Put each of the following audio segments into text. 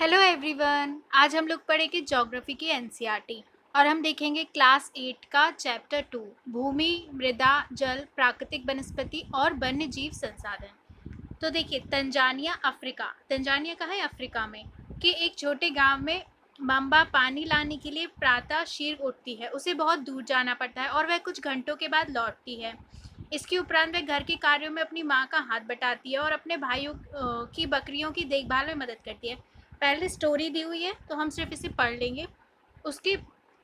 Hello everyone. आज हम लोग पढ़ेंगे ज्योग्राफी की एनसीईआरटी और हम देखेंगे क्लास 8 का चैप्टर 2 भूमि, मृदा, जल, प्राकृतिक वनस्पति और वन्य जीव संसाधन। तो देखिए, तंजानिया अफ्रीका, तंजानिया कहाँ है? अफ्रीका में के एक छोटे गांव में माम्बा पानी लाने के लिए प्रातः शीर उठती है। उसे बहुत दूर जाना पड़ता है और वह कुछ घंटों के बाद लौटती है। इसके उपरांत वह घर के कार्यों में अपनी माँ का हाथ बटाती है और अपने भाइयों की बकरियों की देखभाल में मदद करती है। पहले स्टोरी दी हुई है तो हम सिर्फ इसे पढ़ लेंगे। उसके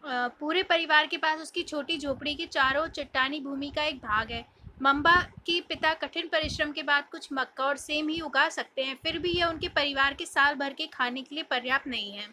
पूरे परिवार के पास उसकी छोटी झोपड़ी के चारों चट्टानी भूमि का एक भाग है। मम्बा के पिता कठिन परिश्रम के बाद कुछ मक्का और सेम ही उगा सकते हैं, फिर भी यह उनके परिवार के साल भर के खाने के लिए पर्याप्त नहीं है।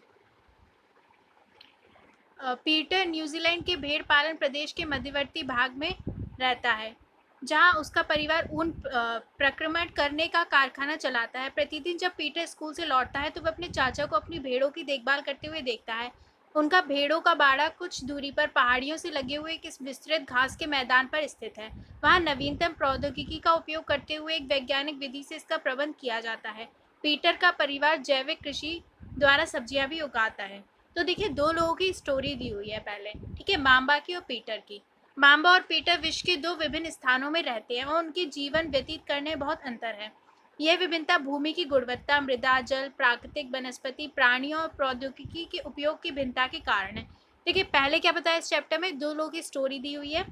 पीटर न्यूजीलैंड के भेड़ पालन प्रदेश के मध्यवर्ती भाग में रहता है, जहां उसका परिवार ऊन प्रक्रमण करने का कारखाना चलाता है। प्रतिदिन जब पीटर स्कूल से लौटता है तो वह अपने चाचा को अपनी भेड़ों की देखभाल करते हुए देखता है। उनका भेड़ों का बाड़ा कुछ दूरी पर पहाड़ियों से लगे हुए एक विस्तृत घास के मैदान पर स्थित है। वहां नवीनतम प्रौद्योगिकी का उपयोग करते हुए एक वैज्ञानिक विधि से इसका प्रबंध किया जाता है। पीटर का परिवार जैविक कृषि द्वारा सब्जियां भी उगाता है। तो देखिए, दो लोगों की स्टोरी दी हुई है पहले, ठीक है, माम्बा की और पीटर की। माम्बा और पीटर विश्व के दो विभिन्न स्थानों में रहते हैं और उनके जीवन व्यतीत करने में बहुत अंतर है। यह विभिन्नता भूमि की गुणवत्ता, मृदा, जल, प्राकृतिक वनस्पति, प्राणियों और प्रौद्योगिकी के उपयोग की भिन्नता के कारण है। देखिए, पहले क्या बताया इस चैप्टर में, दो लोगों की स्टोरी दी हुई है।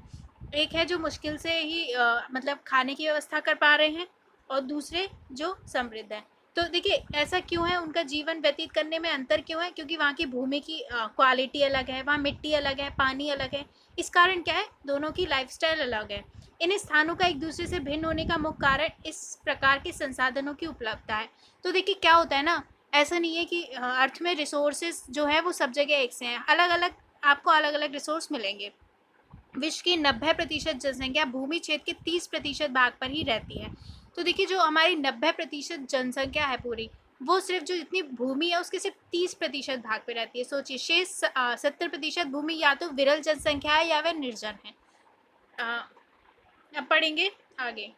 एक है जो मुश्किल से ही मतलब खाने की व्यवस्था कर पा रहे हैं, और दूसरे जो समृद्ध है। तो देखिए, ऐसा क्यों है, उनका जीवन व्यतीत करने में अंतर क्यों है? क्योंकि वहाँ की भूमि की क्वालिटी अलग है, वहाँ मिट्टी अलग है, पानी अलग है। इस कारण क्या है, दोनों की लाइफस्टाइल अलग है। इन स्थानों का एक दूसरे से भिन्न होने का मुख्य कारण इस प्रकार के संसाधनों की उपलब्धता है। तो देखिए, क्या होता है ना, ऐसा नहीं है कि अर्थ में रिसोर्सेज जो है वो सब जगह एक से हैं, अलग अलग आपको अलग अलग रिसोर्स मिलेंगे। विश्व की 90% जनसंख्या भूमि क्षेत्र के 30% भाग पर ही रहती है। तो देखिए, जो हमारी 90% जनसंख्या है पूरी, वो सिर्फ जो जितनी भूमि है उसके सिर्फ 30% भाग पे रहती है। सोचिए, शेष 70% भूमि या तो विरल जनसंख्या है या वह निर्जन है। अब पढ़ेंगे आगे।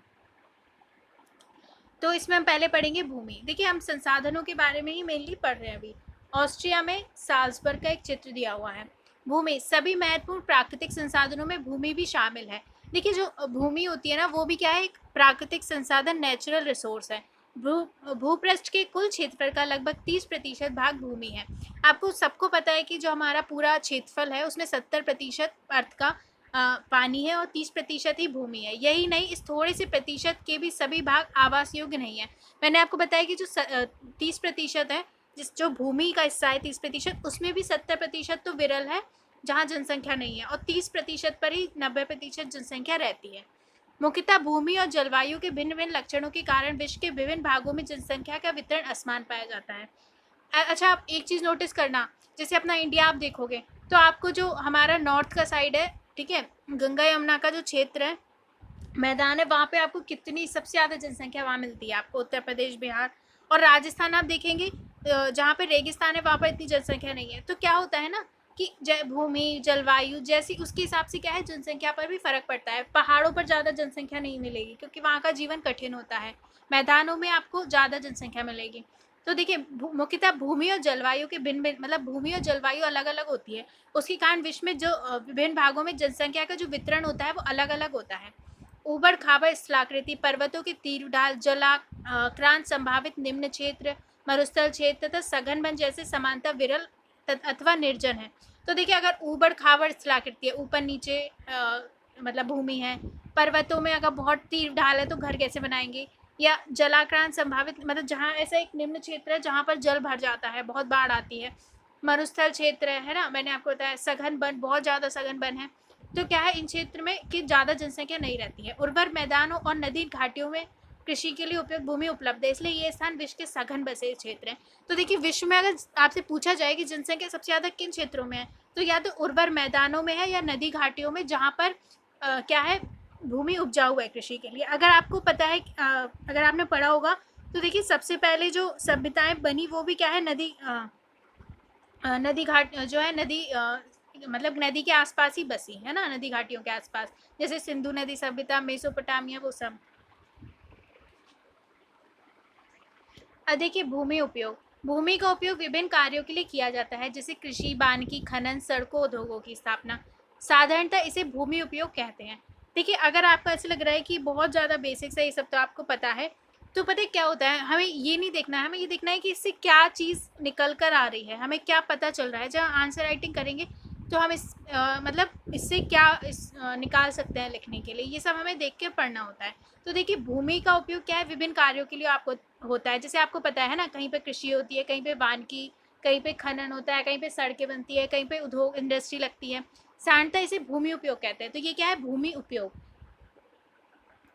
तो इसमें हम पहले पढ़ेंगे भूमि। देखिए, हम संसाधनों के बारे में ही मेनली पढ़ रहे हैं अभी। ऑस्ट्रिया में साल्जबर्ग का एक चित्र दिया हुआ है। भूमि, सभी महत्वपूर्ण प्राकृतिक संसाधनों में भूमि भी शामिल है। देखिए, जो भूमि होती है ना, वो भी क्या है, एक प्राकृतिक संसाधन, नेचुरल रिसोर्स है। भूपृष्ठ के कुल क्षेत्रफल का लगभग 30% भाग भूमि है। आपको सबको पता है कि जो हमारा पूरा क्षेत्रफल है उसमें 70% अर्थ का पानी है और 30% ही भूमि है। यही नहीं, इस थोड़े से प्रतिशत के भी सभी भाग आवास योग्य नहीं है। मैंने आपको बताया कि जो 30% है, जिस जो भूमि का हिस्सा है 30%, उसमें भी 70% तो विरल है, जहाँ जनसंख्या नहीं है, और 30% पर ही 90% जनसंख्या रहती है। मुख्यतः भूमि और जलवायु के भिन्न भिन्न लक्षणों के कारण विश्व के विभिन्न भागों में जनसंख्या का वितरण असमान पाया जाता है। अच्छा, आप एक चीज़ नोटिस करना, जैसे अपना इंडिया आप देखोगे तो आपको जो हमारा नॉर्थ का साइड है, ठीक है, गंगा यमुना का जो क्षेत्र है, मैदान है, वहाँ पे आपको कितनी सबसे ज़्यादा जनसंख्या वहाँ मिलती है आपको, उत्तर प्रदेश, बिहार और राजस्थान आप देखेंगे, जहाँ पे रेगिस्तान है वहाँ पर इतनी जनसंख्या नहीं है। तो क्या होता है ना कि भूमि, जलवायु जैसी उसके हिसाब से क्या है, जनसंख्या पर भी फर्क पड़ता है। पहाड़ों पर ज़्यादा जनसंख्या नहीं मिलेगी क्योंकि वहाँ का जीवन कठिन होता है। मैदानों में आपको ज़्यादा जनसंख्या मिलेगी। तो देखिए, मुख्यतः भूमि और जलवायु के भिन्न भिन्न, मतलब भूमि और जलवायु अलग अलग होती है। उसके कारण विश्व में जो विभिन्न भागों में जनसंख्या का जो वितरण होता है वो अलग अलग होता है। ऊबड़ खाबड़ स्थलाकृति, पर्वतों के तीर ढाल, जलाक्रांत संभावित निम्न क्षेत्र, मरुस्थल क्षेत्र तथा सघन वन जैसे समानता विरल अथवा निर्जन है। तो देखिए, अगर ऊबड़ खाबड़ स्थलाकृति है, ऊपर नीचे मतलब भूमि है, पर्वतों में अगर बहुत तीर ढाल है तो घर कैसे बनाएंगे, या जलाक्रांत संभावित, मतलब जहाँ ऐसा एक निम्न क्षेत्र है जहाँ पर जल भर जाता है, बहुत बाढ़ आती है। मरुस्थल क्षेत्र है ना, मैंने आपको बताया, सघन वन, बहुत ज़्यादा सघन वन है। तो क्या है, इन क्षेत्र में कि ज़्यादा जनसंख्या नहीं रहती है। उर्वर मैदानों और नदी घाटियों में कृषि के लिए उपयुक्त भूमि उपलब्ध है, इसलिए ये स्थान विश्व के सघन बसे क्षेत्र हैं। तो देखिए, विश्व में अगर आपसे पूछा जाए कि जनसंख्या सबसे ज़्यादा किन क्षेत्रों में है, तो या तो उर्वर मैदानों में है या नदी घाटियों में, जहाँ पर क्या है, भूमि उपजाऊ है कृषि के लिए। अगर आपको पता है, अगर आपने पढ़ा होगा, तो देखिए सबसे पहले जो सभ्यताएं बनी वो भी क्या है, नदी घाट जो है, नदी मतलब नदी के आसपास ही बसी है ना, नदी घाटियों के आसपास, जैसे सिंधु नदी सभ्यता, मेसोपोटामिया, वो सब। देखिए, भूमि उपयोग, भूमि का उपयोग विभिन्न कार्यों के लिए किया जाता है, जैसे कृषि, वानिकी, खनन, सड़कों, उद्योगों की स्थापना। साधारणतः इसे भूमि उपयोग कहते हैं। देखिए, अगर आपको ऐसा लग रहा है कि बहुत ज़्यादा बेसिक्स है, ये सब तो आपको पता है, तो पता है क्या होता है, हमें ये नहीं देखना है, हमें ये देखना है कि इससे क्या चीज़ निकल कर आ रही है, हमें क्या पता चल रहा है। जब आंसर राइटिंग करेंगे तो हम मतलब इससे क्या निकाल सकते हैं लिखने के लिए, ये सब हमें देख के पढ़ना होता है। तो देखिए, भूमि का उपयोग क्या है, विभिन्न कार्यों के लिए आपको होता है। जैसे आपको पता है ना, कहीं पे कृषि होती है, कहीं पे वानिकी, कहीं पे खनन होता है, कहीं पे सड़कें बनती है, कहीं पे उद्योग इंडस्ट्री लगती है। साधारणतः इसे भूमि उपयोग कहते हैं। तो ये क्या है, भूमि उपयोग।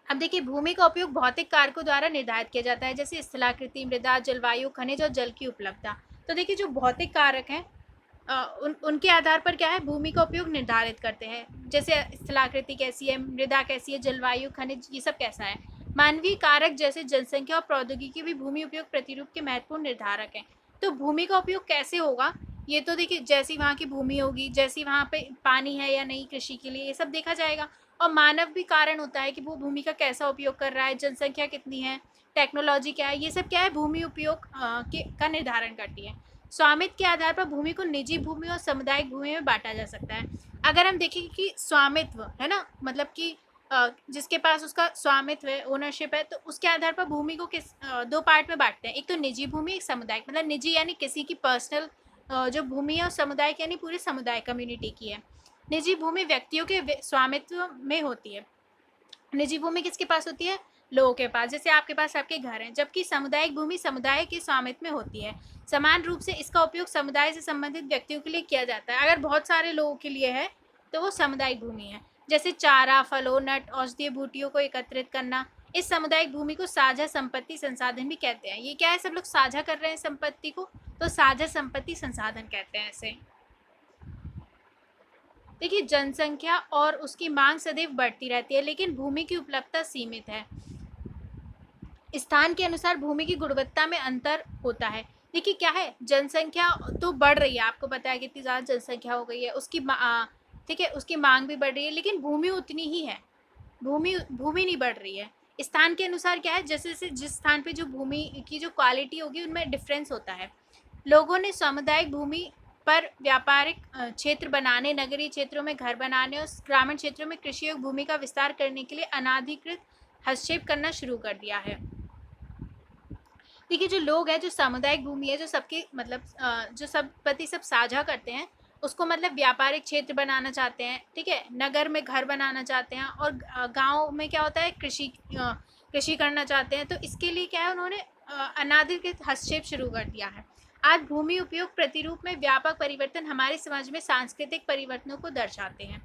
अब देखिए, भूमि का उपयोग भौतिक कारकों द्वारा निर्धारित किया जाता है, जैसे स्थलाकृति, मृदा, जलवायु, खनिज और जल की उपलब्धता। तो देखिए, जो भौतिक कारक हैं उनके आधार पर क्या है, भूमि का उपयोग निर्धारित करते हैं। जैसे स्थलाकृति कैसी है, मृदा कैसी है, जलवायु, खनिज, ये सब कैसा है। मानवीय कारक जैसे जनसंख्या और प्रौद्योगिकी भी भूमि उपयोग प्रतिरूप के महत्वपूर्ण निर्धारक हैं। तो भूमि का उपयोग कैसे होगा, ये तो देखिए, जैसी वहाँ की भूमि होगी, जैसी वहाँ पे पानी है या नहीं कृषि के लिए, ये सब देखा जाएगा। और मानव भी कारण होता है कि वो भूमि का कैसा उपयोग कर रहा है, जनसंख्या कितनी है, टेक्नोलॉजी क्या है, ये सब क्या है, भूमि उपयोग का निर्धारण करती है। स्वामित्व के आधार पर भूमि को निजी भूमि और सामुदायिक भूमि में बांटा जा सकता है। अगर हम देखें कि स्वामित्व है ना, मतलब कि जिसके पास उसका स्वामित्व है, ओनरशिप है, तो उसके आधार पर भूमि को दो पार्ट में बांटते हैं। एक तो निजी भूमि, एक सामुदायिक। मतलब निजी यानी किसी की पर्सनल जो भूमि है, और सामुदायिक यानी पूरे समुदाय, कम्युनिटी की है। निजी भूमि व्यक्तियों के स्वामित्व में होती है। निजी भूमि किसके पास होती है, लोगों के पास, जैसे आपके पास आपके घर हैं। जबकि सामुदायिक भूमि समुदाय के स्वामित्व में होती है। समान रूप से इसका उपयोग समुदाय से संबंधित व्यक्तियों के लिए किया जाता है। अगर बहुत सारे लोगों के लिए है तो वो सामुदायिक भूमि है। जैसे चारा, फलों, नट, औषधीय बूटियों को एकत्रित करना। इस सामुदायिक भूमि को साझा संपत्ति संसाधन भी कहते हैं। ये क्या है, सब लोग साझा कर रहे हैं संपत्ति को, तो साझा संपत्ति संसाधन कहते हैं इसे। देखिए, जनसंख्या और उसकी मांग सदैव बढ़ती रहती है, लेकिन भूमि की उपलब्धता सीमित है। स्थान के अनुसार भूमि की गुणवत्ता में अंतर होता है। देखिए, क्या है, जनसंख्या तो बढ़ रही है, आपको पता है कितनी ज़्यादा जनसंख्या हो गई है, ठीक है, उसकी मांग भी बढ़ रही है, लेकिन भूमि उतनी ही है। भूमि भूमि नहीं बढ़ रही है। स्थान के अनुसार क्या है, जैसे जैसे जिस स्थान पे जो भूमि की जो क्वालिटी होगी, उनमें डिफरेंस होता है। लोगों ने सामुदायिक भूमि पर व्यापारिक क्षेत्र बनाने, नगरीय क्षेत्रों में घर बनाने और ग्रामीण क्षेत्रों में कृषि भूमि का विस्तार करने के लिए अनाधिकृत हस्तक्षेप करना शुरू कर दिया है। देखिए, जो लोग हैं, जो सामुदायिक भूमि है, जो सबकी मतलब जो सब पति सब साझा करते हैं, उसको मतलब व्यापारिक क्षेत्र बनाना चाहते हैं, ठीक है, नगर में घर बनाना चाहते हैं, और गांव में क्या होता है, कृषि करना चाहते हैं। तो इसके लिए क्या है, उन्होंने अनाधिकृत हस्तक्षेप शुरू कर दिया है। आज भूमि उपयोग प्रतिरूप में व्यापक परिवर्तन हमारे समाज में सांस्कृतिक परिवर्तनों को दर्शाते हैं।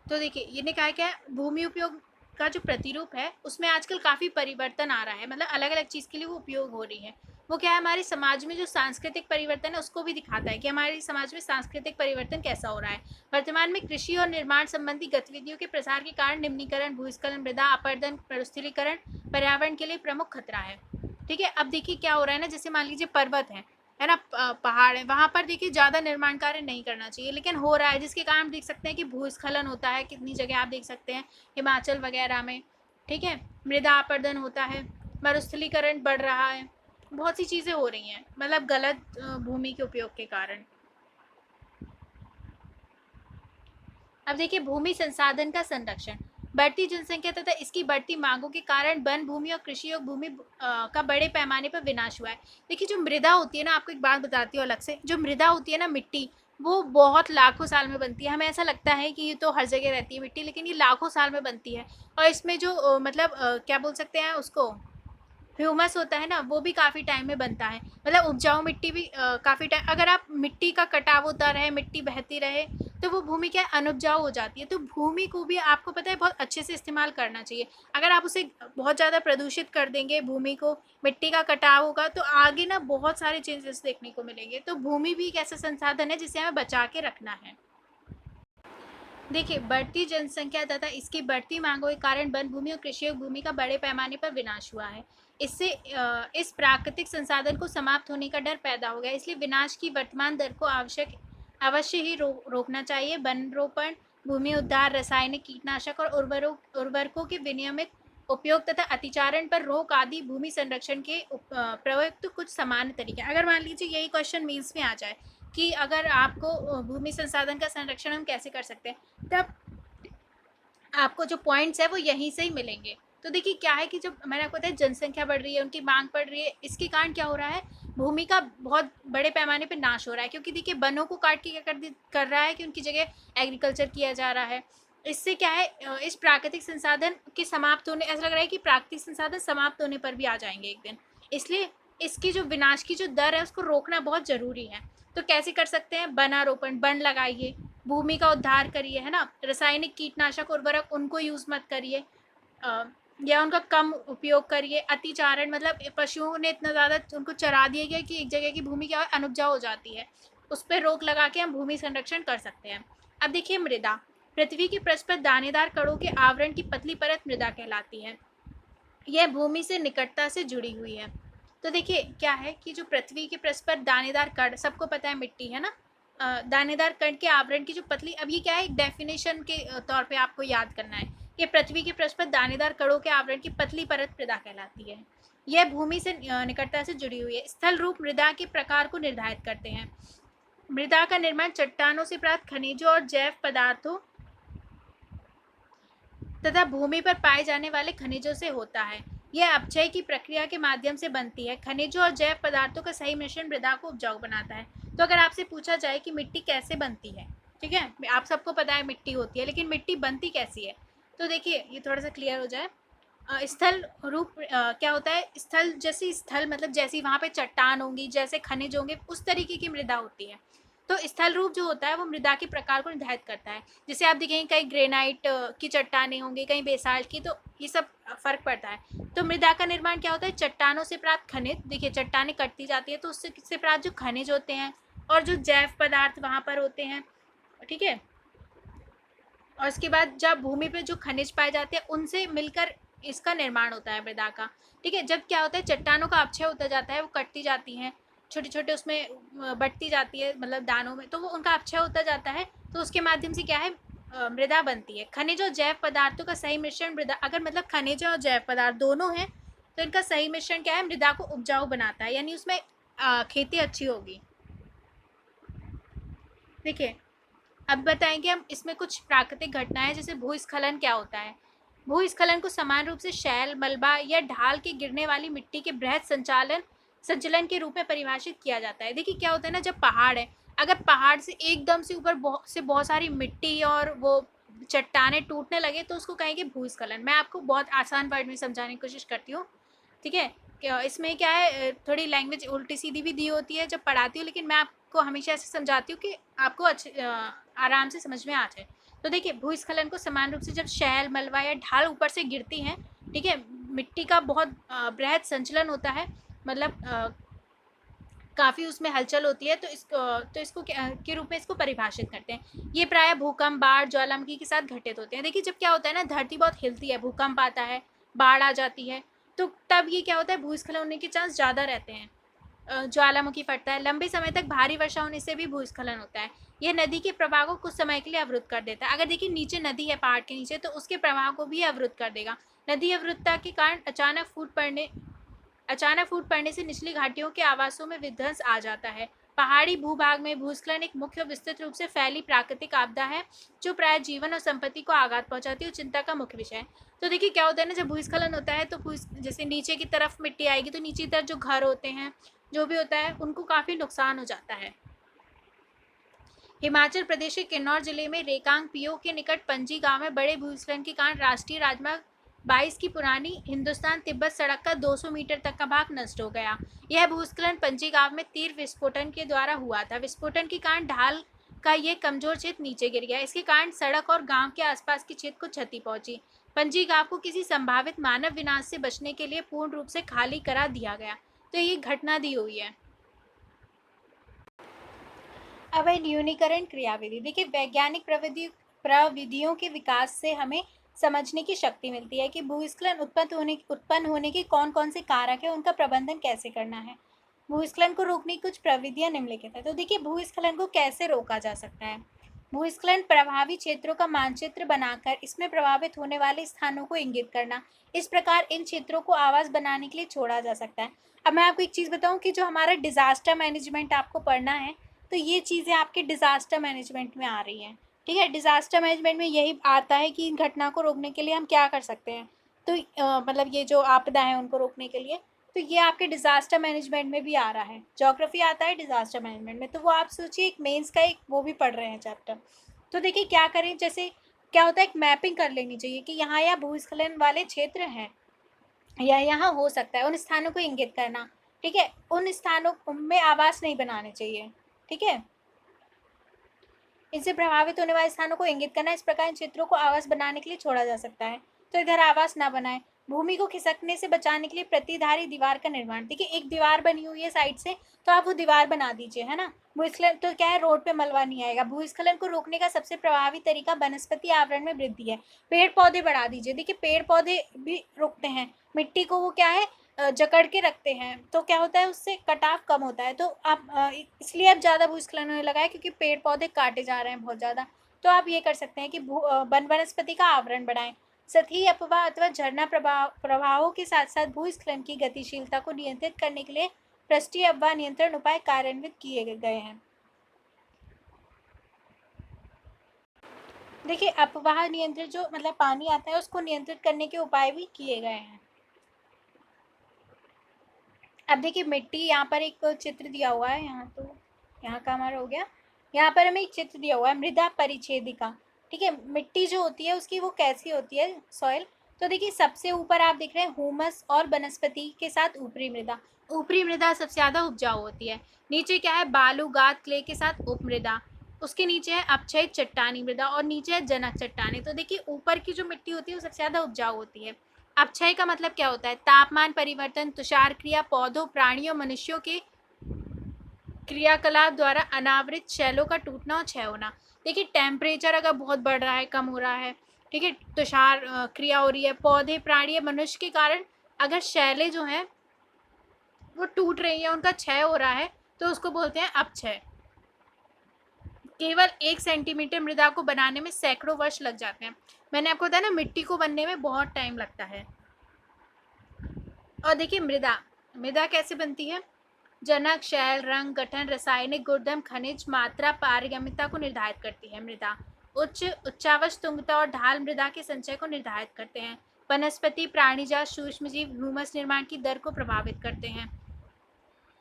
तो देखिए, ये कहा क्या है, भूमि उपयोग का जो प्रतिरूप है, उसमें आजकल काफ़ी परिवर्तन आ रहा है। मतलब अलग अलग चीज़ के लिए वो उपयोग हो रही है। वो क्या है, हमारे समाज में जो सांस्कृतिक परिवर्तन है, उसको भी दिखाता है कि हमारे समाज में सांस्कृतिक परिवर्तन कैसा हो रहा है। वर्तमान में कृषि और निर्माण संबंधी गतिविधियों के प्रसार के कारण निम्नीकरण, भूस्खलन, मृदा अपरदन, मरुस्थलीकरण पर्यावरण के लिए प्रमुख खतरा है। ठीक है, अब देखिए क्या हो रहा है ना, जैसे मान लीजिए पर्वत है ना, पहाड़ है, वहाँ पर देखिए ज़्यादा निर्माण कार्य नहीं करना चाहिए, लेकिन हो रहा है, जिसके कारण देख सकते हैं कि भूस्खलन होता है। कितनी जगह आप देख सकते हैं, हिमाचल वगैरह में, ठीक है, मृदा अपरदन होता है, मरुस्थलीकरण बढ़ रहा है, बहुत सी चीज़ें हो रही हैं, मतलब गलत भूमि के उपयोग के कारण। अब देखिए, भूमि संसाधन का संरक्षण। बढ़ती जनसंख्या तथा इसकी बढ़ती मांगों के कारण वन भूमि और कृषि योग्य भूमि का बड़े पैमाने पर विनाश हुआ है। देखिए, जो मृदा होती है ना, आपको एक बात बताती हूँ अलग से, जो मृदा होती है ना, मिट्टी, वो बहुत लाखों साल में बनती है। हमें ऐसा लगता है कि ये तो हर जगह रहती है मिट्टी, लेकिन ये लाखों साल में बनती है। और इसमें जो मतलब क्या बोल सकते हैं उसको, ह्यूमस होता है ना, वो भी काफ़ी टाइम में बनता है। मतलब उपजाऊ मिट्टी भी काफ़ी टाइम, अगर आप मिट्टी का कटाव होता रहे, मिट्टी बहती रहे, तो वो भूमि क्या अनउपजाऊ हो जाती है। तो भूमि को भी आपको पता है बहुत अच्छे से इस्तेमाल करना चाहिए। अगर आप उसे बहुत ज़्यादा प्रदूषित कर देंगे, भूमि को, मिट्टी का कटाव होगा, तो आगे ना बहुत सारे चेंजेस देखने को मिलेंगे। तो भूमि भी एक ऐसा संसाधन है जिसे हमें बचा के रखना है। देखिए, बढ़ती जनसंख्या तथा इसकी बढ़ती मांगों के कारण वन भूमि और कृषि भूमि का बड़े पैमाने पर विनाश हुआ है। इससे इस प्राकृतिक संसाधन को समाप्त होने का डर पैदा हो गया। इसलिए विनाश की वर्तमान दर को अवश्य ही रोकना चाहिए। वन रोपण, भूमि उद्धार, रासायनिक कीटनाशक और उर्वरकों के विनियमित उपयोग तथा अतिचारण पर रोक आदि भूमि संरक्षण के प्रयुक्त कुछ सामान्य तरीके। अगर मान लीजिए यही क्वेश्चन मेंस में आ जाए कि अगर आपको भूमि संसाधन का संरक्षण हम कैसे कर सकते हैं, तब आपको जो पॉइंट्स है वो यहीं से ही मिलेंगे। तो देखिए क्या है कि जब मैंने आपको बताया जनसंख्या बढ़ रही है, उनकी मांग बढ़ रही है, इसके कारण क्या हो रहा है, भूमि का बहुत बड़े पैमाने पे नाश हो रहा है, क्योंकि देखिए वनों को काट के क्या कर रहा है कि उनकी जगह एग्रीकल्चर किया जा रहा है। इससे क्या है, इस प्राकृतिक संसाधन के समाप्त होने, ऐसा लग रहा है कि प्राकृतिक संसाधन समाप्त होने पर भी आ जाएंगे एक दिन। इसलिए इसकी जो विनाश की जो दर है उसको रोकना बहुत जरूरी है। तो कैसे कर सकते हैं, वनारोपण, वन लगाइए, भूमि का उद्धार करिए, है ना, रासायनिक कीटनाशक उर्वरक उनको यूज मत करिए, या उनका कम उपयोग करिए। अतिचारण मतलब पशुओं ने इतना ज़्यादा उनको चरा दिया गया कि एक जगह की भूमि क्या है, अनुपजाऊ हो जाती है। उस पर रोक लगा के हम भूमि संरक्षण कर सकते हैं। अब देखिए मृदा, पृथ्वी के पृष्ठ पर दानेदार कणों के आवरण की पतली परत मृदा कहलाती है। यह भूमि से निकटता से जुड़ी हुई है। तो देखिए क्या है कि जो पृथ्वी के पृष्ठ पर दानेदार कण, सबको पता है मिट्टी है ना, दानेदार कण के आवरण की जो पतली, अब ये क्या है, एक डेफिनेशन के तौर पे आपको याद करना है कि पृथ्वी के पृष्ठ पर दानेदार कणों के आवरण की पतली परत मृदा कहलाती है। यह भूमि से निकटता से जुड़ी हुई है। स्थल रूप मृदा के प्रकार को निर्धारित करते हैं। मृदा का निर्माण चट्टानों से प्राप्त खनिजों और जैव पदार्थों तथा भूमि पर पाए जाने वाले खनिजों से होता है। यह अपचय की प्रक्रिया के माध्यम से बनती है। खनिजों और जैव पदार्थों का सही मिश्रण मृदा को उपजाऊ बनाता है। तो अगर आपसे पूछा जाए कि मिट्टी कैसे बनती है, ठीक है, आप सबको पता है मिट्टी होती है, लेकिन मिट्टी बनती कैसी है, तो देखिए ये थोड़ा सा क्लियर हो जाए। स्थल रूप क्या होता है, स्थल जैसी, स्थल मतलब जैसी वहाँ पे चट्टान होंगी, जैसे खनिज होंगे, उस तरीके की मृदा होती है। तो स्थल रूप जो होता है वो मृदा के प्रकार को निर्धारित करता है। जैसे आप देखेंगे कहीं ग्रेनाइट की चट्टानें होंगी, कहीं बेसाल्ट की, तो ये सब फर्क पड़ता है। तो मृदा का निर्माण क्या होता है, चट्टानों से प्राप्त खनिज, देखिए चट्टानें कटती जाती है तो उससे प्राप्त जो खनिज होते हैं और जो जैव पदार्थ वहाँ पर होते हैं, ठीक है, और उसके बाद जब भूमि पे जो खनिज पाए जाते हैं उनसे मिलकर इसका निर्माण होता है मृदा का। ठीक है, जब क्या होता है, चट्टानों का अपक्षय होता जाता है, वो कटती जाती हैं, छोटे छोटे उसमें बढ़ती जाती है, मतलब दानों में, तो वो उनका अपक्षय होता जाता है, तो उसके माध्यम से क्या है, मृदा बनती है। खनिज और जैव पदार्थों का सही मिश्रण मृदा, अगर मतलब खनिज और जैव पदार्थ दोनों हैं तो इनका सही मिश्रण क्या है, मृदा को उपजाऊ बनाता है, यानी उसमें खेती अच्छी होगी। देखिए अब बताएंगे हम इसमें कुछ प्राकृतिक घटनाएं, जैसे भूस्खलन क्या होता है। भूस्खलन को समान रूप से शैल, मलबा या ढाल के गिरने वाली मिट्टी के बृहद संचलन के रूप में परिभाषित किया जाता है। देखिए क्या होता है ना, जब पहाड़ है, अगर पहाड़ से एकदम से ऊपर बहुत सारी मिट्टी और वो चट्टाने टूटने लगे तो उसको कहेंगे भूस्खलन। मैं आपको बहुत आसान वर्ड में समझाने की कोशिश करती हूँ, ठीक है। इसमें क्या है, थोड़ी लैंग्वेज उल्टी सीधी भी दी होती है जब पढ़ाती हूँ, लेकिन मैं आपको हमेशा ऐसे समझाती हूँ कि आपको आराम से समझ में आ जाए। तो देखिए भूस्खलन को समान रूप से जब शैल, मलबा या ढाल ऊपर से गिरती हैं, ठीक है, मिट्टी का बहुत बृहद संचलन होता है, मतलब काफ़ी उसमें हलचल होती है, तो इसको के रूप में इसको परिभाषित करते हैं। ये प्राय भूकंप, बाढ़, ज्वालामुखी के साथ घटित होते हैं। देखिए जब क्या होता है ना, धरती बहुत हिलती है, भूकंप आता है, बाढ़ आ जाती है, तो तब ये क्या होता है, भूस्खलन होने के चांस ज़्यादा रहते हैं। ज्वालामुखी फटता है, लंबे समय तक भारी वर्षा होने से भी भूस्खलन होता है। यह नदी के प्रवाह को कुछ समय के लिए अवरुद्ध कर देता है। अगर देखिए नीचे नदी है पहाड़ के नीचे, तो उसके प्रवाह को भी अवरुद्ध कर देगा। नदी अवरुद्धता के कारण अचानक फूट पड़ने से निचली घाटियों के आवासों में विध्वंस आ जाता है। पहाड़ी भूभाग में भूस्खलन एक मुख्य विस्तृत रूप से फैली प्राकृतिक आपदा है जो प्राय जीवन और संपत्ति को आघात पहुंचाती है और चिंता का मुख्य विषय है। तो देखिए क्या होता है ना, जब भूस्खलन होता है तो जैसे नीचे की तरफ मिट्टी आएगी तो नीचे की तरफ जो घर होते हैं, जो भी होता है, उनको काफी नुकसान हो जाता है। हिमाचल प्रदेश के किन्नौर जिले में रेकांग पीओ के निकट पंजी गांव में बड़े भूस्खलन के कारण राष्ट्रीय राजमार्ग 22 की पुरानी हिंदुस्तान तिब्बत सड़क का 200 मीटर तक का भाग नष्ट हो गया। यह भूस्खलन पंजी गांव में तीव्र विस्फोटन के द्वारा हुआ था। विस्फोटन के कारण ढाल का यह कमजोर क्षेत्र नीचे गिर गया। इसके कारण सड़क और गांव के आसपास के क्षेत्र को क्षति पहुंची। पंजी गांव को किसी संभावित मानव विनाश से बचने के लिए पूर्ण रूप से खाली करा दिया गया। तो ये घटना दी हुई है। अब है न्यूनीकरण क्रियाविधि। देखिए वैज्ञानिक प्रविधियों के विकास से हमें समझने की शक्ति मिलती है कि भूस्खलन उत्पन्न होने के कौन कौन से कारक है, उनका प्रबंधन कैसे करना है। भूस्खलन को रोकने की कुछ प्रविधियां निम्नलिखित है। तो देखिए भूस्खलन को कैसे रोका जा सकता है। भूस्खलन प्रभावी क्षेत्रों का मानचित्र बनाकर इसमें प्रभावित होने वाले स्थानों को इंगित करना। इस प्रकार इन क्षेत्रों को आवास बनाने के लिए छोड़ा जा सकता है। अब मैं आपको एक चीज़ बताऊं कि जो हमारा डिजास्टर मैनेजमेंट आपको पढ़ना है, तो ये चीज़ें आपके डिजास्टर मैनेजमेंट में आ रही हैं। ठीक है, डिजास्टर मैनेजमेंट में यही आता है कि इन घटना को रोकने के लिए हम क्या कर सकते हैं। तो मतलब ये जो आपदा है उनको रोकने के लिए, तो ये आपके डिजास्टर मैनेजमेंट में भी आ रहा है। ज्योग्राफी आता है डिजास्टर मैनेजमेंट में, तो वो आप सोचिए एक मेंस का एक वो भी पढ़ रहे हैं चैप्टर। तो देखिए क्या करें, जैसे क्या होता है, एक मैपिंग कर लेनी चाहिए कि यहाँ या भूस्खलन वाले क्षेत्र हैं या यहाँ हो सकता है, उन स्थानों को इंगित करना। ठीक है, उन स्थानों में आवास नहीं बनाने चाहिए। ठीक है, इनसे प्रभावित होने वाले स्थानों को इंगित करना। इस प्रकार इन क्षेत्रों को आवास बनाने के लिए छोड़ा जा सकता है। तो इधर आवास ना बनाए। भूमि को खिसकने से बचाने के लिए प्रतिधारी दीवार का निर्माण। देखिए एक दीवार बनी हुई है साइड से, तो आप वो दीवार बना दीजिए, है ना। भूस्खलन तो क्या है, रोड पे मलबा नहीं आएगा। भूस्खलन को रोकने का सबसे प्रभावी तरीका वनस्पति आवरण में वृद्धि है। पेड़ पौधे बढ़ा दीजिए। देखिए पेड़ पौधे भी रोकते हैं, मिट्टी को वो क्या है जकड़ के रखते हैं, तो क्या होता है उससे कटाव कम होता है। तो आप इसलिए अब ज़्यादा भूस्खलन होने लगा है क्योंकि पेड़ पौधे काटे जा रहे हैं बहुत ज़्यादा। तो आप ये कर सकते हैं कि वनस्पति का आवरण बढ़ाएं। सतही अपवाह अथवा झरना प्रवाहों के साथ साथ भूस्खलन की गतिशीलता को नियंत्रित करने के लिए पृष्ठीय अपवाह नियंत्रण उपाय कार्यान्वित किए गए हैं। देखिए अपवाह नियंत्रण जो मतलब पानी आता है उसको नियंत्रित करने के उपाय भी किए गए हैं। अब देखिए मिट्टी, यहाँ पर एक चित्र दिया हुआ है, यहाँ तो यहाँ का हमारा हो गया। यहाँ पर हमें एक चित्र दिया हुआ है मृदा परिच्छेदिका। ठीक है, मिट्टी जो होती है उसकी वो कैसी होती है, सॉइल। तो देखिए सबसे ऊपर आप देख रहे हैं हुमस और वनस्पति के साथ ऊपरी मृदा। ऊपरी मृदा सबसे ज़्यादा उपजाऊ होती है। नीचे क्या है, बालू गाद क्ले के साथ उपमृदा। उसके नीचे है अपक्षय चट्टानी मृदा और नीचे है जनक चट्टानी। तो देखिए ऊपर की जो मिट्टी होती है वो सबसे ज़्यादा उपजाऊ होती है। अपक्षय का मतलब क्या होता है, तापमान परिवर्तन, तुषार क्रिया, पौधों, प्राणियों, मनुष्यों के क्रियाकलाप द्वारा अनावृत शैलों का टूटना और क्षय होना। देखिए टेम्परेचर अगर बहुत बढ़ रहा है, कम हो रहा है, ठीक है, तुषार क्रिया हो रही है, पौधे, प्राणी, मनुष्य के कारण अगर शैलें जो हैं वो टूट रही हैं, उनका क्षय हो रहा है, तो उसको बोलते हैं अपक्षय। केवल 1 सेंटीमीटर मृदा को बनाने में सैकड़ों वर्ष लग जाते हैं। मैंने आपको बताया ना मिट्टी को बनने में बहुत टाइम लगता है। और देखिए मृदा, मृदा कैसे बनती है, जनक, शैल, रंग, गठन, रासायनिक गुणधर्म, खनिज, मात्रा, पारगम्यता को निर्धारित करती है मृदा। उच्चावच, तुंगता और ढाल मृदा के संचय को निर्धारित करते हैं। वनस्पति, प्राणीजात, सूक्ष्मजीव ह्यूमस निर्माण की दर को प्रभावित करते हैं।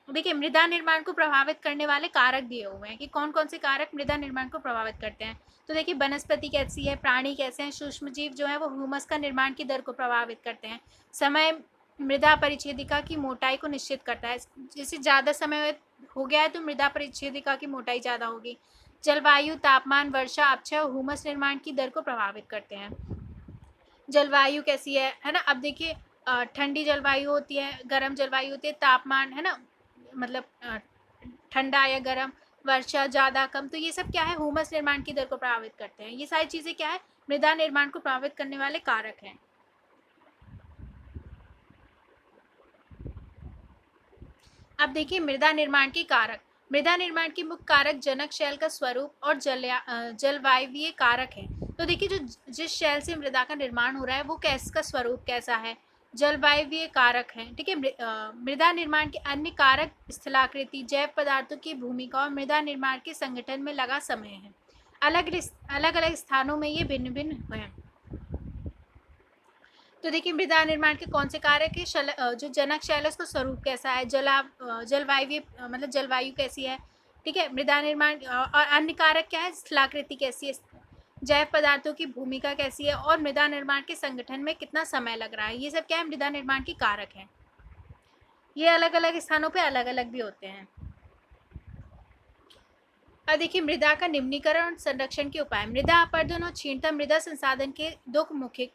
देखिए मृदा निर्माण को प्रभावित करने वाले कारक दिए हुए हैं कि कौन कौन से कारक मृदा निर्माण को प्रभावित करते हैं। तो देखिए वनस्पति कैसी है, प्राणी कैसे हैं, सूक्ष्मजीव जो है वो ह्यूमस का निर्माण की दर को प्रभावित करते हैं। समय मृदा परिच्छेदिका की मोटाई को निश्चित करता है। जैसे ज़्यादा समय हो गया है तो मृदा परिच्छेदिका की मोटाई ज़्यादा होगी। जलवायु, तापमान, वर्षा, अपक्षय और ह्यूमस निर्माण की दर को प्रभावित करते हैं। जलवायु कैसी है ना। अब देखिए ठंडी जलवायु होती है, गर्म जलवायु होती है, तापमान है ना, मतलब ठंडा या गर्म, वर्षा ज़्यादा कम, तो ये सब क्या है, ह्यूमस निर्माण की दर को प्रभावित करते हैं। ये सारी चीज़ें क्या है, मृदा निर्माण को प्रभावित करने वाले कारक हैं। अब देखिए मृदा निर्माण के कारक। मृदा निर्माण के मुख्य कारक जनक शैल का स्वरूप और जलवायवीय कारक है। तो देखिए जो जिस शैल से मृदा का निर्माण हो रहा है वो कैसा स्वरूप कैसा है, जलवायवीय कारक हैं। ठीक है, मृदा निर्माण के अन्य कारक स्थलाकृति, जैव पदार्थों की भूमिका और मृदा निर्माण के संगठन में लगा समय है। अलग अलग स्थानों में ये भिन्न भिन्न हैं। तो देखिए मृदा निर्माण के कौन से कारक है, जो जनक शैल है उसका स्वरूप कैसा है, जलवायु मतलब जलवायु कैसी है। ठीक है, मृदा निर्माण और अन्य कारक क्या है, स्थलाकृति कैसी है, जैव पदार्थों की भूमिका कैसी है और मृदा निर्माण के संगठन में कितना समय लग रहा है। ये सब क्या है, मृदा निर्माण के कारक हैं। ये अलग अलग स्थानों पे अलग अलग भी होते हैं। और देखिए मृदा का निम्नीकरण और संरक्षण के उपाय। मृदा अपरदन और क्षीणता मृदा संसाधन के दो मुख्य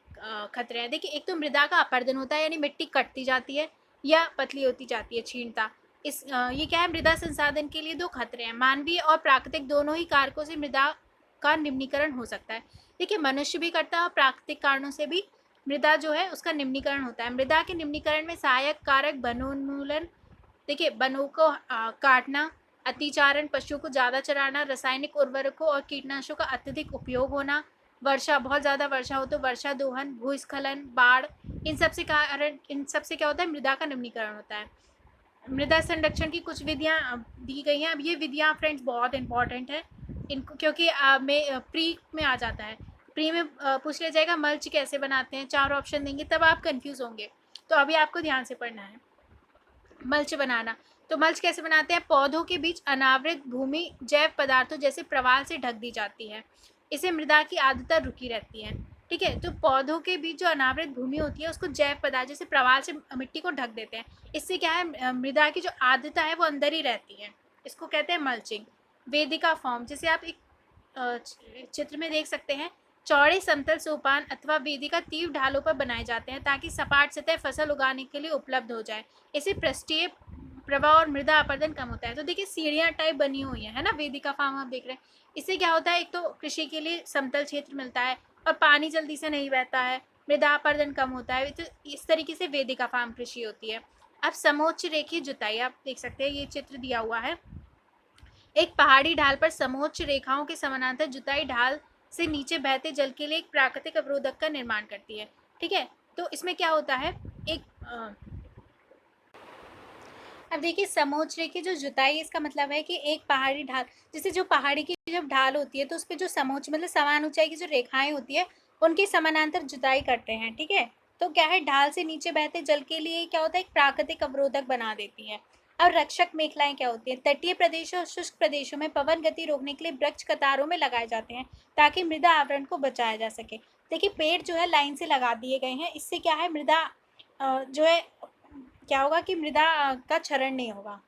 खतरे हैं। देखिए एक तो मृदा का अपरदन होता है, यानी मिट्टी कटती जाती है या पतली होती जाती है, क्षीणता। ये क्या है, मृदा संसाधन के लिए दो खतरे हैं। मानवीय और प्राकृतिक दोनों ही कारकों से मृदा का निम्नीकरण हो सकता है। देखिए मनुष्य भी करता है और प्राकृतिक कारणों से भी मृदा जो है उसका निम्नीकरण होता है। मृदा के निम्नीकरण में सहायक कारक वनोन्मूलन, देखिए वनों को काटना, अतिचारण, पशुओं को ज़्यादा चराना, रासायनिक उर्वरकों और कीटनाशकों का अत्यधिक उपयोग होना, वर्षा, बहुत ज़्यादा वर्षा हो तो वर्षा दोहन, भूस्खलन, बाढ़, इन सब से क्या होता है, मृदा का निम्नीकरण होता है। मृदा संरक्षण की कुछ विधियां दी गई हैं। अब ये विधियां फ्रेंड्स बहुत इंपॉर्टेंट है इनको, क्योंकि प्री में आ जाता है। प्री में पूछ लिया जाएगा मल्च कैसे बनाते हैं, 4 ऑप्शन देंगे, तब आप कंफ्यूज होंगे। तो अभी आपको ध्यान से पढ़ना है। मल्च बनाना, तो मल्च कैसे बनाते हैं, पौधों के बीच अनावृत भूमि जैव पदार्थों जैसे प्रवाल से ढक दी जाती है। इसे मृदा की आर्द्रता रुकी रहती है। ठीक है, तो पौधों के बीच जो अनावृत भूमि होती है उसको जैव पदार्थ जैसे प्रवाल से मिट्टी को ढक देते हैं। इससे क्या है, मृदा की जो आर्द्रता है वो अंदर ही रहती है। इसको कहते हैं मल्चिंग। वेदिका फॉर्म, जैसे आप एक चित्र में देख सकते हैं, चौड़े समतल सोपान अथवा वेदिका तीव्र ढालों पर बनाए जाते हैं ताकि सपाट सतह फसल उगाने के लिए उपलब्ध हो जाए। इसे पृष्ठीय प्रवाह और मृदा अपरदन कम होता है। तो देखिए सीढ़ियाँ टाइप बनी हुई है ना, वेदिका फार्म आप देख रहे हैं। इससे क्या होता है, एक तो कृषि के लिए समतल क्षेत्र मिलता है और पानी जल्दी से नहीं बहता है, मृदा अपरदन कम होता है। तो इस तरीके से वेदिका फार्म कृषि होती है। अब समोच्च रेखीय जुताई आप देख सकते हैं, ये चित्र दिया हुआ है। एक पहाड़ी ढाल पर समोच्च रेखाओं के समानांतर जुताई ढाल से नीचे बहते जल के लिए एक प्राकृतिक अवरोधक का निर्माण करती है। ठीक है, तो इसमें क्या होता है, अब देखिए समोच्च रेखीय जो जुताई, इसका मतलब है कि एक पहाड़ी ढाल, जैसे जो पहाड़ी की जब ढाल होती है तो उस पर जो समोच्च मतलब समान ऊंचाई की जो रेखाएं होती है उनके समानांतर जुताई करते हैं। ठीक है, तो क्या है, ढाल से नीचे बहते जल के लिए क्या होता है, एक प्राकृतिक अवरोधक बना देती है। और रक्षक मेखलाएं क्या होती है, तटीय प्रदेशों और शुष्क प्रदेशों में पवन गति रोकने के लिए वृक्ष कतारों में लगाए जाते हैं ताकि मृदा आवरण को बचाया जा सके। देखिए पेड़ जो है लाइन से लगा दिए गए हैं, इससे क्या है, मृदा जो है क्या होगा कि मृदा का क्षरण नहीं होगा।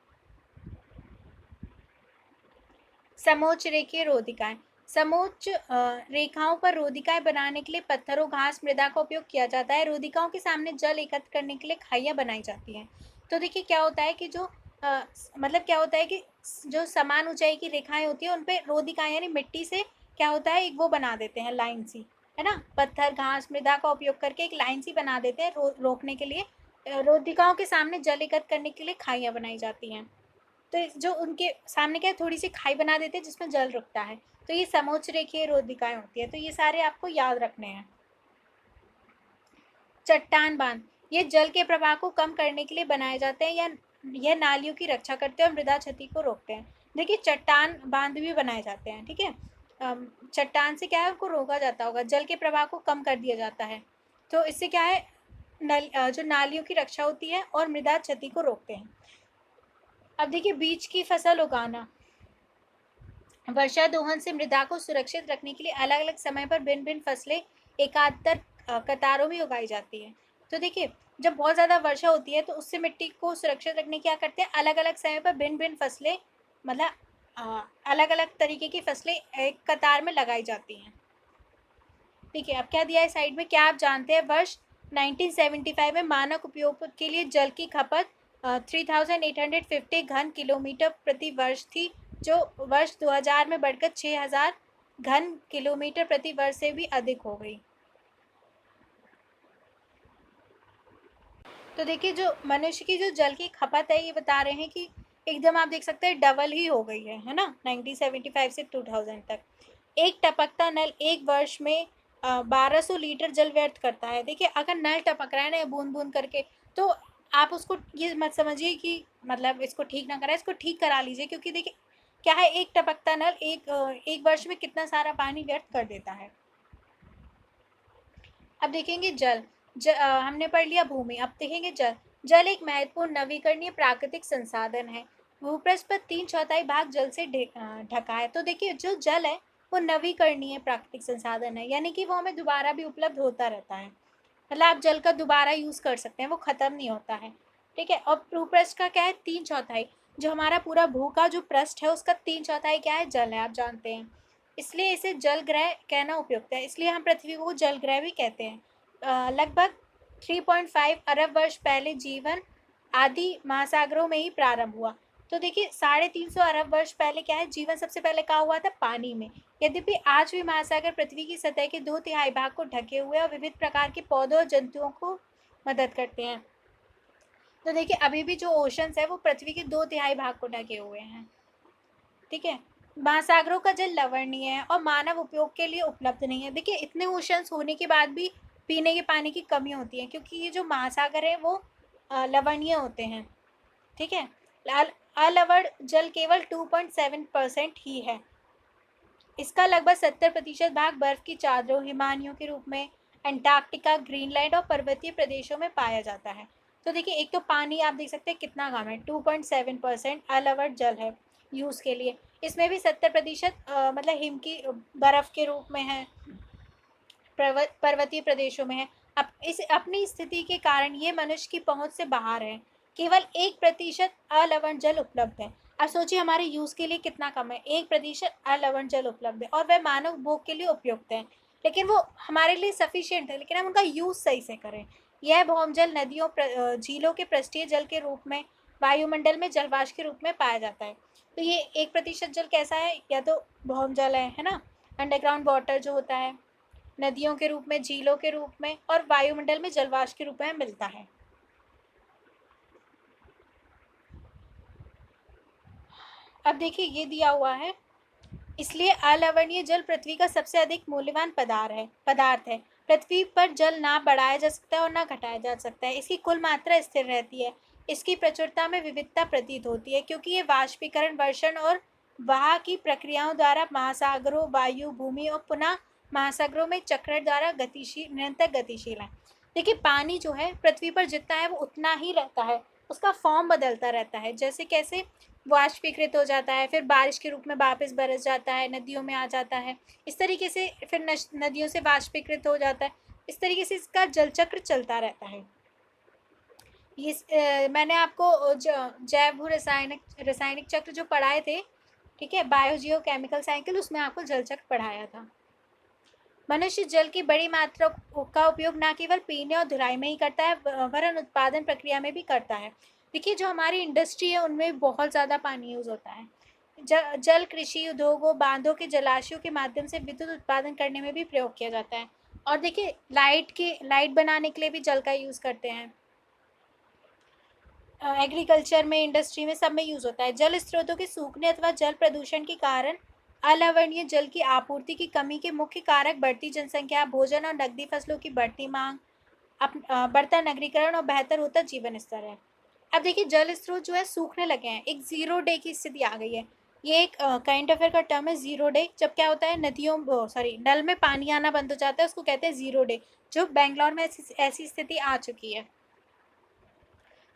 समोच्च रेखीय रोधिकाएं, समोच्च रेखाओं पर रोधिकाएं बनाने के लिए पत्थरों, घास, मृदा का उपयोग किया जाता है। रोधिकाओं के सामने जल एकत्र करने के लिए खाइयां बनाई जाती हैं। तो देखिए क्या होता है कि जो मतलब क्या होता है कि जो समान ऊंचाई की रेखाएं होती है उन पे रोधिकाएं यानी मिट्टी से क्या होता है, एक वो बना देते हैं लाइन सी, है ना, पत्थर, घास, मृदा का उपयोग करके एक लाइन सी बना देते हैं रोकने के लिए। रोधिकाओं के सामने जल एकत्र करने के लिए खाइयां बनाई जाती हैं। तो जो उनके सामने क्या है, थोड़ी सी खाई बना देते हैं जिसमें जल रुकता है। तो ये समोच्च रेखीय रोधिकाएं होती है। तो ये सारे आपको याद रखने हैं। चट्टान बांध, ये जल के प्रवाह को कम करने के लिए बनाए जाते हैं या यह नालियों की रक्षा करते हैं और मृदा क्षति को रोकते हैं। देखिए चट्टान बांध भी बनाए जाते हैं। ठीक है, चट्टान से क्या है, उनको रोका जाता होगा, जल के प्रवाह को कम कर दिया जाता है। तो इससे क्या है, जो नालियों की रक्षा होती है और मृदा क्षति को रोकते हैं। अब देखिए बीज की फसल उगाना, वर्षा दोहन से मृदा को सुरक्षित रखने के लिए अलग अलग समय पर भिन्न भिन्न फसलें एकांतर कतारों में उगाई जाती है। तो देखिए जब बहुत ज़्यादा वर्षा होती है तो उससे मिट्टी को सुरक्षित रखने क्या करते हैं, अलग अलग समय पर भिन्न भिन्न फसलें, मतलब अलग अलग तरीके की फसलें एक कतार में लगाई जाती हैं। ठीक है, अब क्या दिया है साइड में, क्या आप जानते हैं वर्ष 1975 में मानक उपयोग के लिए जल की खपत 3850 घन किलोमीटर प्रति वर्ष थी, जो वर्ष 2000 में बढ़कर 6000 घन किलोमीटर प्रति वर्ष से भी अधिक हो गई। तो देखिए जो मनुष्य की जो जल की खपत है ये बता रहे हैं कि एकदम आप देख सकते हैं डबल ही हो गई है ना, 1975 से 2000 तक। एक टपकता नल एक वर्ष में 1200 लीटर जल व्यर्थ करता है। देखिए अगर नल टपक रहा है ना बूंद बूंद करके, तो आप उसको ये मत समझिए कि मतलब इसको ठीक ना कराए, इसको ठीक करा लीजिए, क्योंकि देखिए क्या है, एक टपकता नल एक वर्ष में कितना सारा पानी व्यर्थ कर देता है। अब देखेंगे जल, हमने पढ़ लिया भूमि, अब देखेंगे जल। जल एक महत्वपूर्ण नवीकरणीय प्राकृतिक संसाधन है। भूपृष्ठ पर 3/4 भाग जल से ढका है। तो देखिए जो जल है वो नवीकरणीय प्राकृतिक संसाधन है, यानी कि वो हमें दोबारा भी उपलब्ध होता रहता है। मतलब आप जल का दोबारा यूज़ कर सकते हैं, वो ख़त्म नहीं होता है। ठीक है, और भूपृष्ठ का क्या है, 3/4, जो हमारा पूरा भू का जो पृष्ठ है उसका 3/4 क्या है, जल है, आप जानते हैं। इसलिए इसे जल ग्रह कहना उपयुक्त है, इसलिए हम पृथ्वी को जल ग्रह भी कहते हैं। लगभग 3.5 अरब वर्ष पहले जीवन आदि महासागरों में ही प्रारंभ हुआ। तो देखिए 350 अरब वर्ष पहले क्या है, जीवन सबसे पहले कहाँ हुआ था, पानी में। यद्यपि आज भी महासागर पृथ्वी की सतह के 2/3 भाग को ढके हुए और विविध प्रकार के पौधों और जंतुओं को मदद करते हैं। तो देखिए अभी भी जो ओशंस है वो पृथ्वी के 2/3 भाग को ढके हुए हैं। ठीक है। महासागरों का जल लवणीय है और मानव उपयोग के लिए उपलब्ध नहीं है। देखिए इतने ओशंस होने के बाद भी पीने के पानी की कमी होती है, क्योंकि ये जो महासागर है वो लवणीय होते हैं। ठीक है। अलवण जल केवल 2.7% ही है। इसका लगभग 70% भाग बर्फ की चादरों, हिमानियों के रूप में अंटार्कटिका, ग्रीनलैंड और पर्वतीय प्रदेशों में पाया जाता है। तो देखिए एक तो पानी आप देख सकते हैं कितना कम है, 2.7% अलवण जल है यूज़ के लिए। इसमें भी 70% मतलब हिम की बर्फ के रूप में है, पर्वतीय प्रदेशों में है। अब इस अपनी स्थिति के कारण ये मनुष्य की पहुंच से बाहर है। केवल 1% अलवण जल उपलब्ध है। अब सोचिए हमारे यूज़ के लिए कितना कम है, 1% अलवण जल उपलब्ध है और वह मानव उपभोग के लिए उपयुक्त है। लेकिन वो हमारे लिए सफिशियंट है, लेकिन हम उनका यूज़ सही से करें। यह भौम जल नदियों, झीलों के पृष्ठीय जल के रूप में, वायुमंडल में जलवाष्प के रूप में पाया जाता है। तो ये 1% जल कैसा है, या तो भौम जल है ना, अंडरग्राउंड वाटर जो होता है, नदियों के रूप में, झीलों के रूप में और वायुमंडल में जलवाष्प के रूप में मिलता है। अब देखिए ये दिया हुआ है, इसलिए अलवणीय जल पृथ्वी का सबसे अधिक मूल्यवान पदार्थ है। पृथ्वी पर जल ना बढ़ाया जा सकता है और ना घटाया जा सकता है। इसकी कुल मात्रा स्थिर रहती है। इसकी प्रचुरता में विविधता प्रतीत होती है, क्योंकि ये वाष्पीकरण, वर्षण और वहाँ की प्रक्रियाओं द्वारा महासागरों, वायु, भूमि और पुनः महासागरों में चक्र द्वारा गतिशील, निरंतर गतिशील है। देखिए पानी जो है पृथ्वी पर जितना है वो उतना ही रहता है, उसका फॉर्म बदलता रहता है। जैसे कैसे वाष्पीकृत हो जाता है, फिर बारिश के रूप में वापस बरस जाता है, नदियों में आ जाता है, इस तरीके से फिर नदियों से वाष्पीकृत हो जाता है। इस तरीके से इसका जल चक्र चलता रहता है। ये मैंने आपको जैव रासायनिक रासायनिक चक्र जो पढ़ाए थे, ठीक है, बायोजियो केमिकल साइकिल, उसमें आपको जल चक्र पढ़ाया था। मनुष्य जल की बड़ी मात्रा का उपयोग न केवल पीने और धुलाई में ही करता है, वरन उत्पादन प्रक्रिया में भी करता है। देखिए जो हमारी इंडस्ट्री है उनमें बहुत ज़्यादा पानी यूज़ होता है। जल कृषि उद्योगों, बांधों के जलाशयों के माध्यम से विद्युत उत्पादन करने में भी प्रयोग किया जाता है। और देखिए लाइट बनाने के लिए भी जल का यूज़ करते हैं। एग्रीकल्चर में, इंडस्ट्री में, सब में यूज़ होता है। जल स्रोतों के सूखने अथवा जल प्रदूषण के कारण अलवणीय जल की आपूर्ति की कमी के मुख्य कारक बढ़ती जनसंख्या, भोजन और नकदी फसलों की बढ़ती मांग, बढ़ता नगरीकरण और बेहतर होता जीवन स्तर है। अब देखिए जल स्रोत जो है सूखने लगे हैं, एक जीरो डे की स्थिति आ गई है। ये एक करंट अफेयर का टर्म है, जीरो डे। जब क्या होता है, नदियों सॉरी नल में पानी आना बंद हो जाता है, उसको कहते हैं जीरो डे, जो बेंगलोर में ऐसी स्थिति आ चुकी है।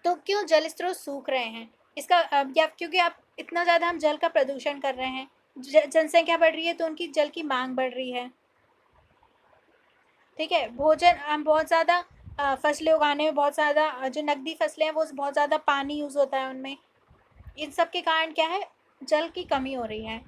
तो क्यों जल स्रोत सूख रहे हैं, इसका या क्योंकि आप इतना ज़्यादा हम जल का प्रदूषण कर रहे हैं, जनसंख्या बढ़ रही है तो उनकी जल की मांग बढ़ रही है। ठीक है, भोजन हम बहुत ज़्यादा फसलें उगाने में बहुत ज़्यादा जो नकदी फसलें हैं वो बहुत ज़्यादा पानी यूज़ होता है उनमें। इन सब के कारण क्या है, जल की कमी हो रही है।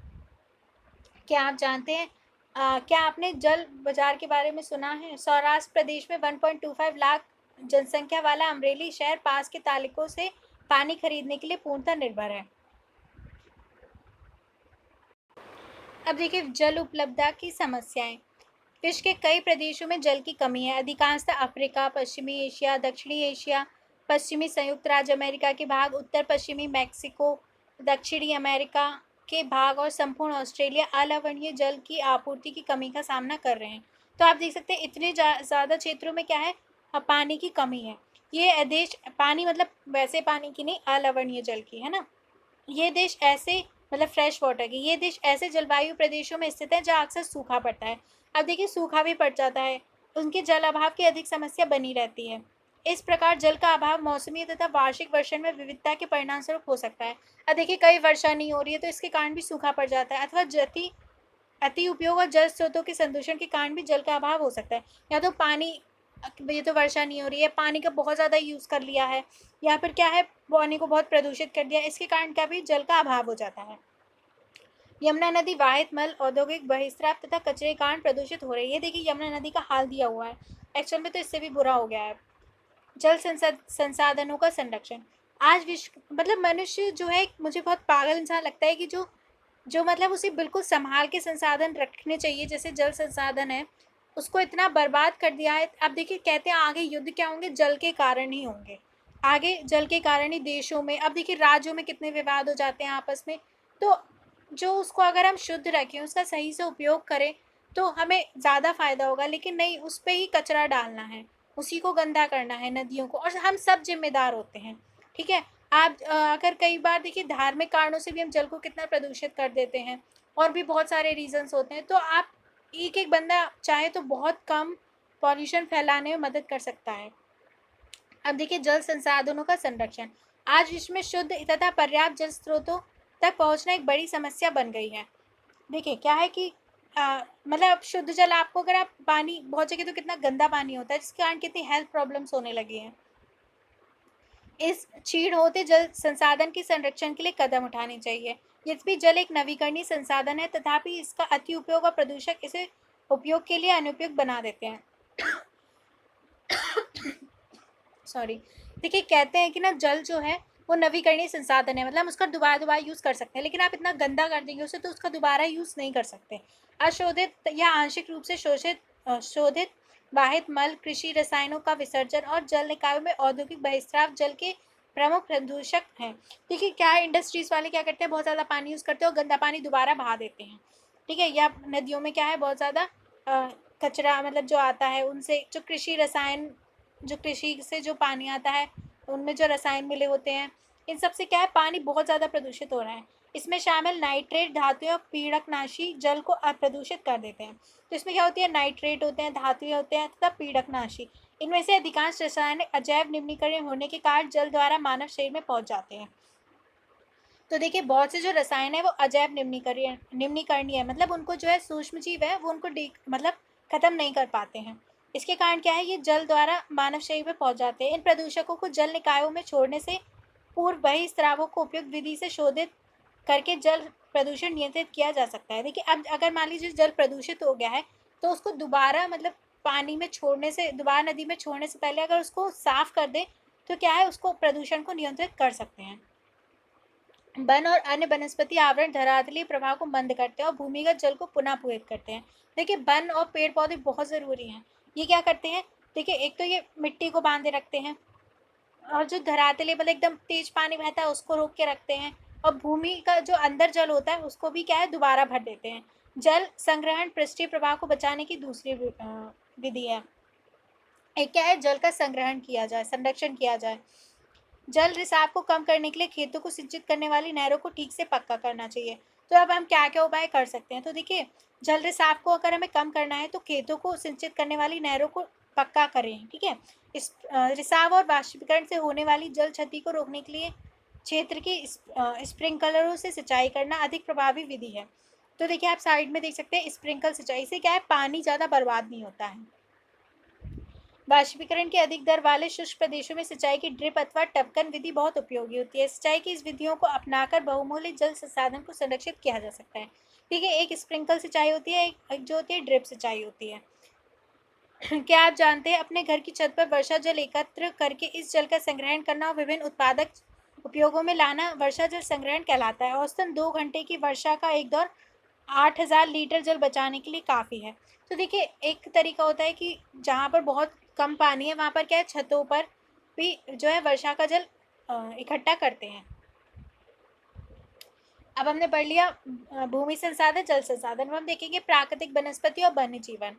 क्या आप जानते हैं, क्या आपने जल बाजार के बारे में सुना है? सौराष्ट्र प्रदेश में 1.25 लाख जनसंख्या वाला अमरेली शहर पास के तालुकों से पानी खरीदने के लिए पूर्णतः निर्भर है। अब देखिए जल उपलब्धता की समस्याएं। विश्व के कई प्रदेशों में जल की कमी है, अधिकांशतः अफ्रीका, पश्चिमी एशिया, दक्षिणी एशिया, पश्चिमी संयुक्त राज्य अमेरिका के भाग, उत्तर पश्चिमी मैक्सिको, दक्षिणी अमेरिका के भाग और संपूर्ण ऑस्ट्रेलिया अलवणीय जल की आपूर्ति की कमी का सामना कर रहे हैं। तो आप देख सकते हैं इतने ज़्यादा क्षेत्रों में क्या है, पानी की कमी है। ये देश, पानी मतलब वैसे पानी की नहीं, अलवणीय जल की, है ना। ये देश ऐसे, मतलब फ्रेश वाटर की, ये देश ऐसे जलवायु प्रदेशों में स्थित है जहाँ अक्सर सूखा पड़ता है। अब देखिए सूखा भी पड़ जाता है, उनके जल अभाव की अधिक समस्या बनी रहती है। इस प्रकार जल का अभाव मौसमी तथा वार्षिक वर्षण में विविधता के परिणाम स्वरूप हो सकता है। अब देखिए कई वर्षा नहीं हो रही है तो इसके कारण भी सूखा पड़ जाता है, अथवा अति उपयोग और जल स्रोतों के संदूषण के कारण भी जल का अभाव हो सकता है। या तो पानी, ये तो वर्षा नहीं हो रही है, पानी का बहुत ज़्यादा यूज़ कर लिया है, या फिर क्या है, पानी को बहुत प्रदूषित कर दिया, इसके कारण क्या भी जल का अभाव हो जाता है। यमुना नदी वाहित मल, औद्योगिक बहिस्राव तथा कचरे के कारण प्रदूषित हो रही है। देखिए यमुना नदी का हाल दिया हुआ है, एक्चुअल में तो इससे भी बुरा हो गया है। जल संसाधनों का संरक्षण। आज विश्व, मतलब मनुष्य जो है, मुझे बहुत पागल इंसान लगता है कि जो जो मतलब उसे बिल्कुल संभाल के संसाधन रखने चाहिए, जैसे जल संसाधन है, उसको इतना बर्बाद कर दिया है। अब देखिए कहते हैं आगे युद्ध क्या होंगे, जल के कारण ही होंगे। आगे जल के कारण ही देशों में, अब देखिए राज्यों में कितने विवाद हो जाते हैं आपस में। तो जो उसको अगर हम शुद्ध रखें, उसका सही से उपयोग करें, तो हमें ज़्यादा फ़ायदा होगा। लेकिन नहीं, उस पे ही कचरा डालना है, उसी को गंदा करना है, नदियों को, और हम सब ज़िम्मेदार होते हैं, ठीक है? आप अगर कई बार देखिए धार्मिक कारणों से भी हम जल को कितना प्रदूषित कर देते हैं, और भी बहुत सारे रीज़न्स होते हैं। तो आप एक-एक बंदा चाहे तो बहुत कम पॉल्यूशन फैलाने में मदद कर सकता है। अब देखिए जल संसाधनों का संरक्षण। आज विश्व में शुद्ध तथा पर्याप्त जल स्रोतों तक पहुंचना एक बड़ी समस्या बन गई है। देखिए क्या है कि मतलब शुद्ध जल आपको, अगर आप पानी बहुत जगह तो कितना गंदा पानी होता है, जिसके कारण कितनी हेल्थ प्रॉब्लम्स होने लगी हैं। इस क्षीण होते जल संसाधन के संरक्षण के लिए कदम उठाने चाहिए। यद्यपि जल एक नवीकरणीय संसाधन है, तथापि इसका अति उपयोग और प्रदूषक इसे उपयोग के लिए अनुपयुक्त बना देते हैं। सॉरी। देखिए कहते हैं कि ना जल जो है वो नवीकरणीय संसाधन है, मतलब हम उसका दोबारा दोबारा यूज़ कर सकते हैं, लेकिन आप इतना गंदा कर देंगे उसे तो उसका दोबारा यूज़ नहीं कर सकते। अशोधित या आंशिक रूप से शोधित वाहित मल, कृषि रसायनों का विसर्जन और जल निकायों में औद्योगिक बहिस्राव जल के प्रमुख प्रदूषक हैं। देखिए क्या है, इंडस्ट्रीज वाले क्या करते हैं, बहुत ज़्यादा पानी यूज़ करते हैं और गंदा पानी दोबारा बहा देते हैं, ठीक है? या नदियों में क्या है, बहुत ज़्यादा कचरा मतलब जो आता है उनसे, जो कृषि रसायन, जो कृषि से जो पानी आता है उनमें जो रसायन मिले होते हैं, इन सब से क्या है, पानी बहुत ज़्यादा प्रदूषित हो रहा है। इसमें शामिल नाइट्रेट धातुएं और पीड़कनाशी जल को अप्रदूषित कर देते हैं। तो इसमें क्या होती है, नाइट्रेट होते हैं, धातुएं होते हैं तथा पीड़कनाशी। इनमें से अधिकांश रसायन अजैव निम्नीकरण होने के कारण जल द्वारा मानव शरीर में पहुंच जाते हैं। तो देखिए बहुत से जो रसायन है वो अजैव निम्नीकरणीय है, मतलब उनको जो है सूक्ष्म जीव है वो उनको मतलब खत्म नहीं कर पाते हैं। इसके कारण क्या है, ये जल द्वारा मानव शरीर में पहुंच जाते हैं। इन प्रदूषकों को जल निकायों में छोड़ने से पूर्व बहिस्रावों को उपयुक्त विधि से शोधित करके जल प्रदूषण नियंत्रित किया जा सकता है। देखिए अब अगर मान लीजिए जल प्रदूषित हो गया है, तो उसको दोबारा मतलब पानी में छोड़ने से, दोबारा नदी में छोड़ने से पहले अगर उसको साफ कर दे, तो क्या है, उसको प्रदूषण को नियंत्रित कर सकते हैं। वन और अन्य वनस्पति आवरण धरातलीय प्रभाव को मंद करते हैं और भूमिगत जल को पुनः पूरित करते हैं। देखिए वन और पेड़ पौधे बहुत ज़रूरी हैं। ये क्या करते हैं, देखिए एक तो ये मिट्टी को बांधे रखते हैं, और जो धरातलीय मतलब एकदम तेज पानी बहता है उसको रोक के रखते हैं, और भूमि का जो अंदर जल होता है उसको भी क्या है, दोबारा भर देते हैं। जल संग्रहण पृष्ठीय प्रभाव को बचाने की दूसरी विधि है। एक क्या है, जल का संग्रहण किया जाए, संरक्षण किया जाए। जल रिसाव को कम करने के लिए खेतों को सिंचित करने वाली नहरों को ठीक से पक्का करना चाहिए। तो अब हम क्या क्या उपाय कर सकते हैं, तो देखिए जल रिसाव को अगर हमें कम करना है तो खेतों को सिंचित करने वाली नहरों को पक्का करें, ठीक है? इस रिसाव और वाष्पीकरण से होने वाली जल क्षति को रोकने के लिए क्षेत्र के स्प्रिंकलरों से सिंचाई करना अधिक प्रभावी विधि है। तो देखिए आप साइड में देख सकते हैं, स्प्रिंकल सिंचाई से क्या है, पानी ज़्यादा बर्बाद नहीं होता है। वाष्पीकरण की अधिक दर वाले शुष्क प्रदेशों में सिंचाई की ड्रिप अथवा टपकन विधि बहुत उपयोगी होती है। सिंचाई की इस विधियों को अपनाकर बहुमूल्य जल संसाधन को संरक्षित किया जा सकता है। ठीक है, एक स्प्रिंकल सिंचाई होती है, एक जो होती है ड्रिप सिंचाई होती है। क्या आप जानते हैं, अपने घर की छत पर वर्षा जल एकत्र करके इस जल का संग्रहण करना और विभिन्न उत्पादक उपयोगों में लाना वर्षा जल संग्रहण कहलाता है। औसतन 2 घंटे की वर्षा का एक दौर 8,000 लीटर जल बचाने के लिए काफ़ी है। तो देखिए एक तरीका होता है कि जहाँ पर बहुत कम पानी है वहाँ पर क्या है, छतों पर भी जो है वर्षा का जल इकट्ठा करते हैं। अब हमने पढ़ लिया भूमि संसाधन, जल संसाधन। अब हम देखेंगे प्राकृतिक वनस्पति और वन्य जीवन।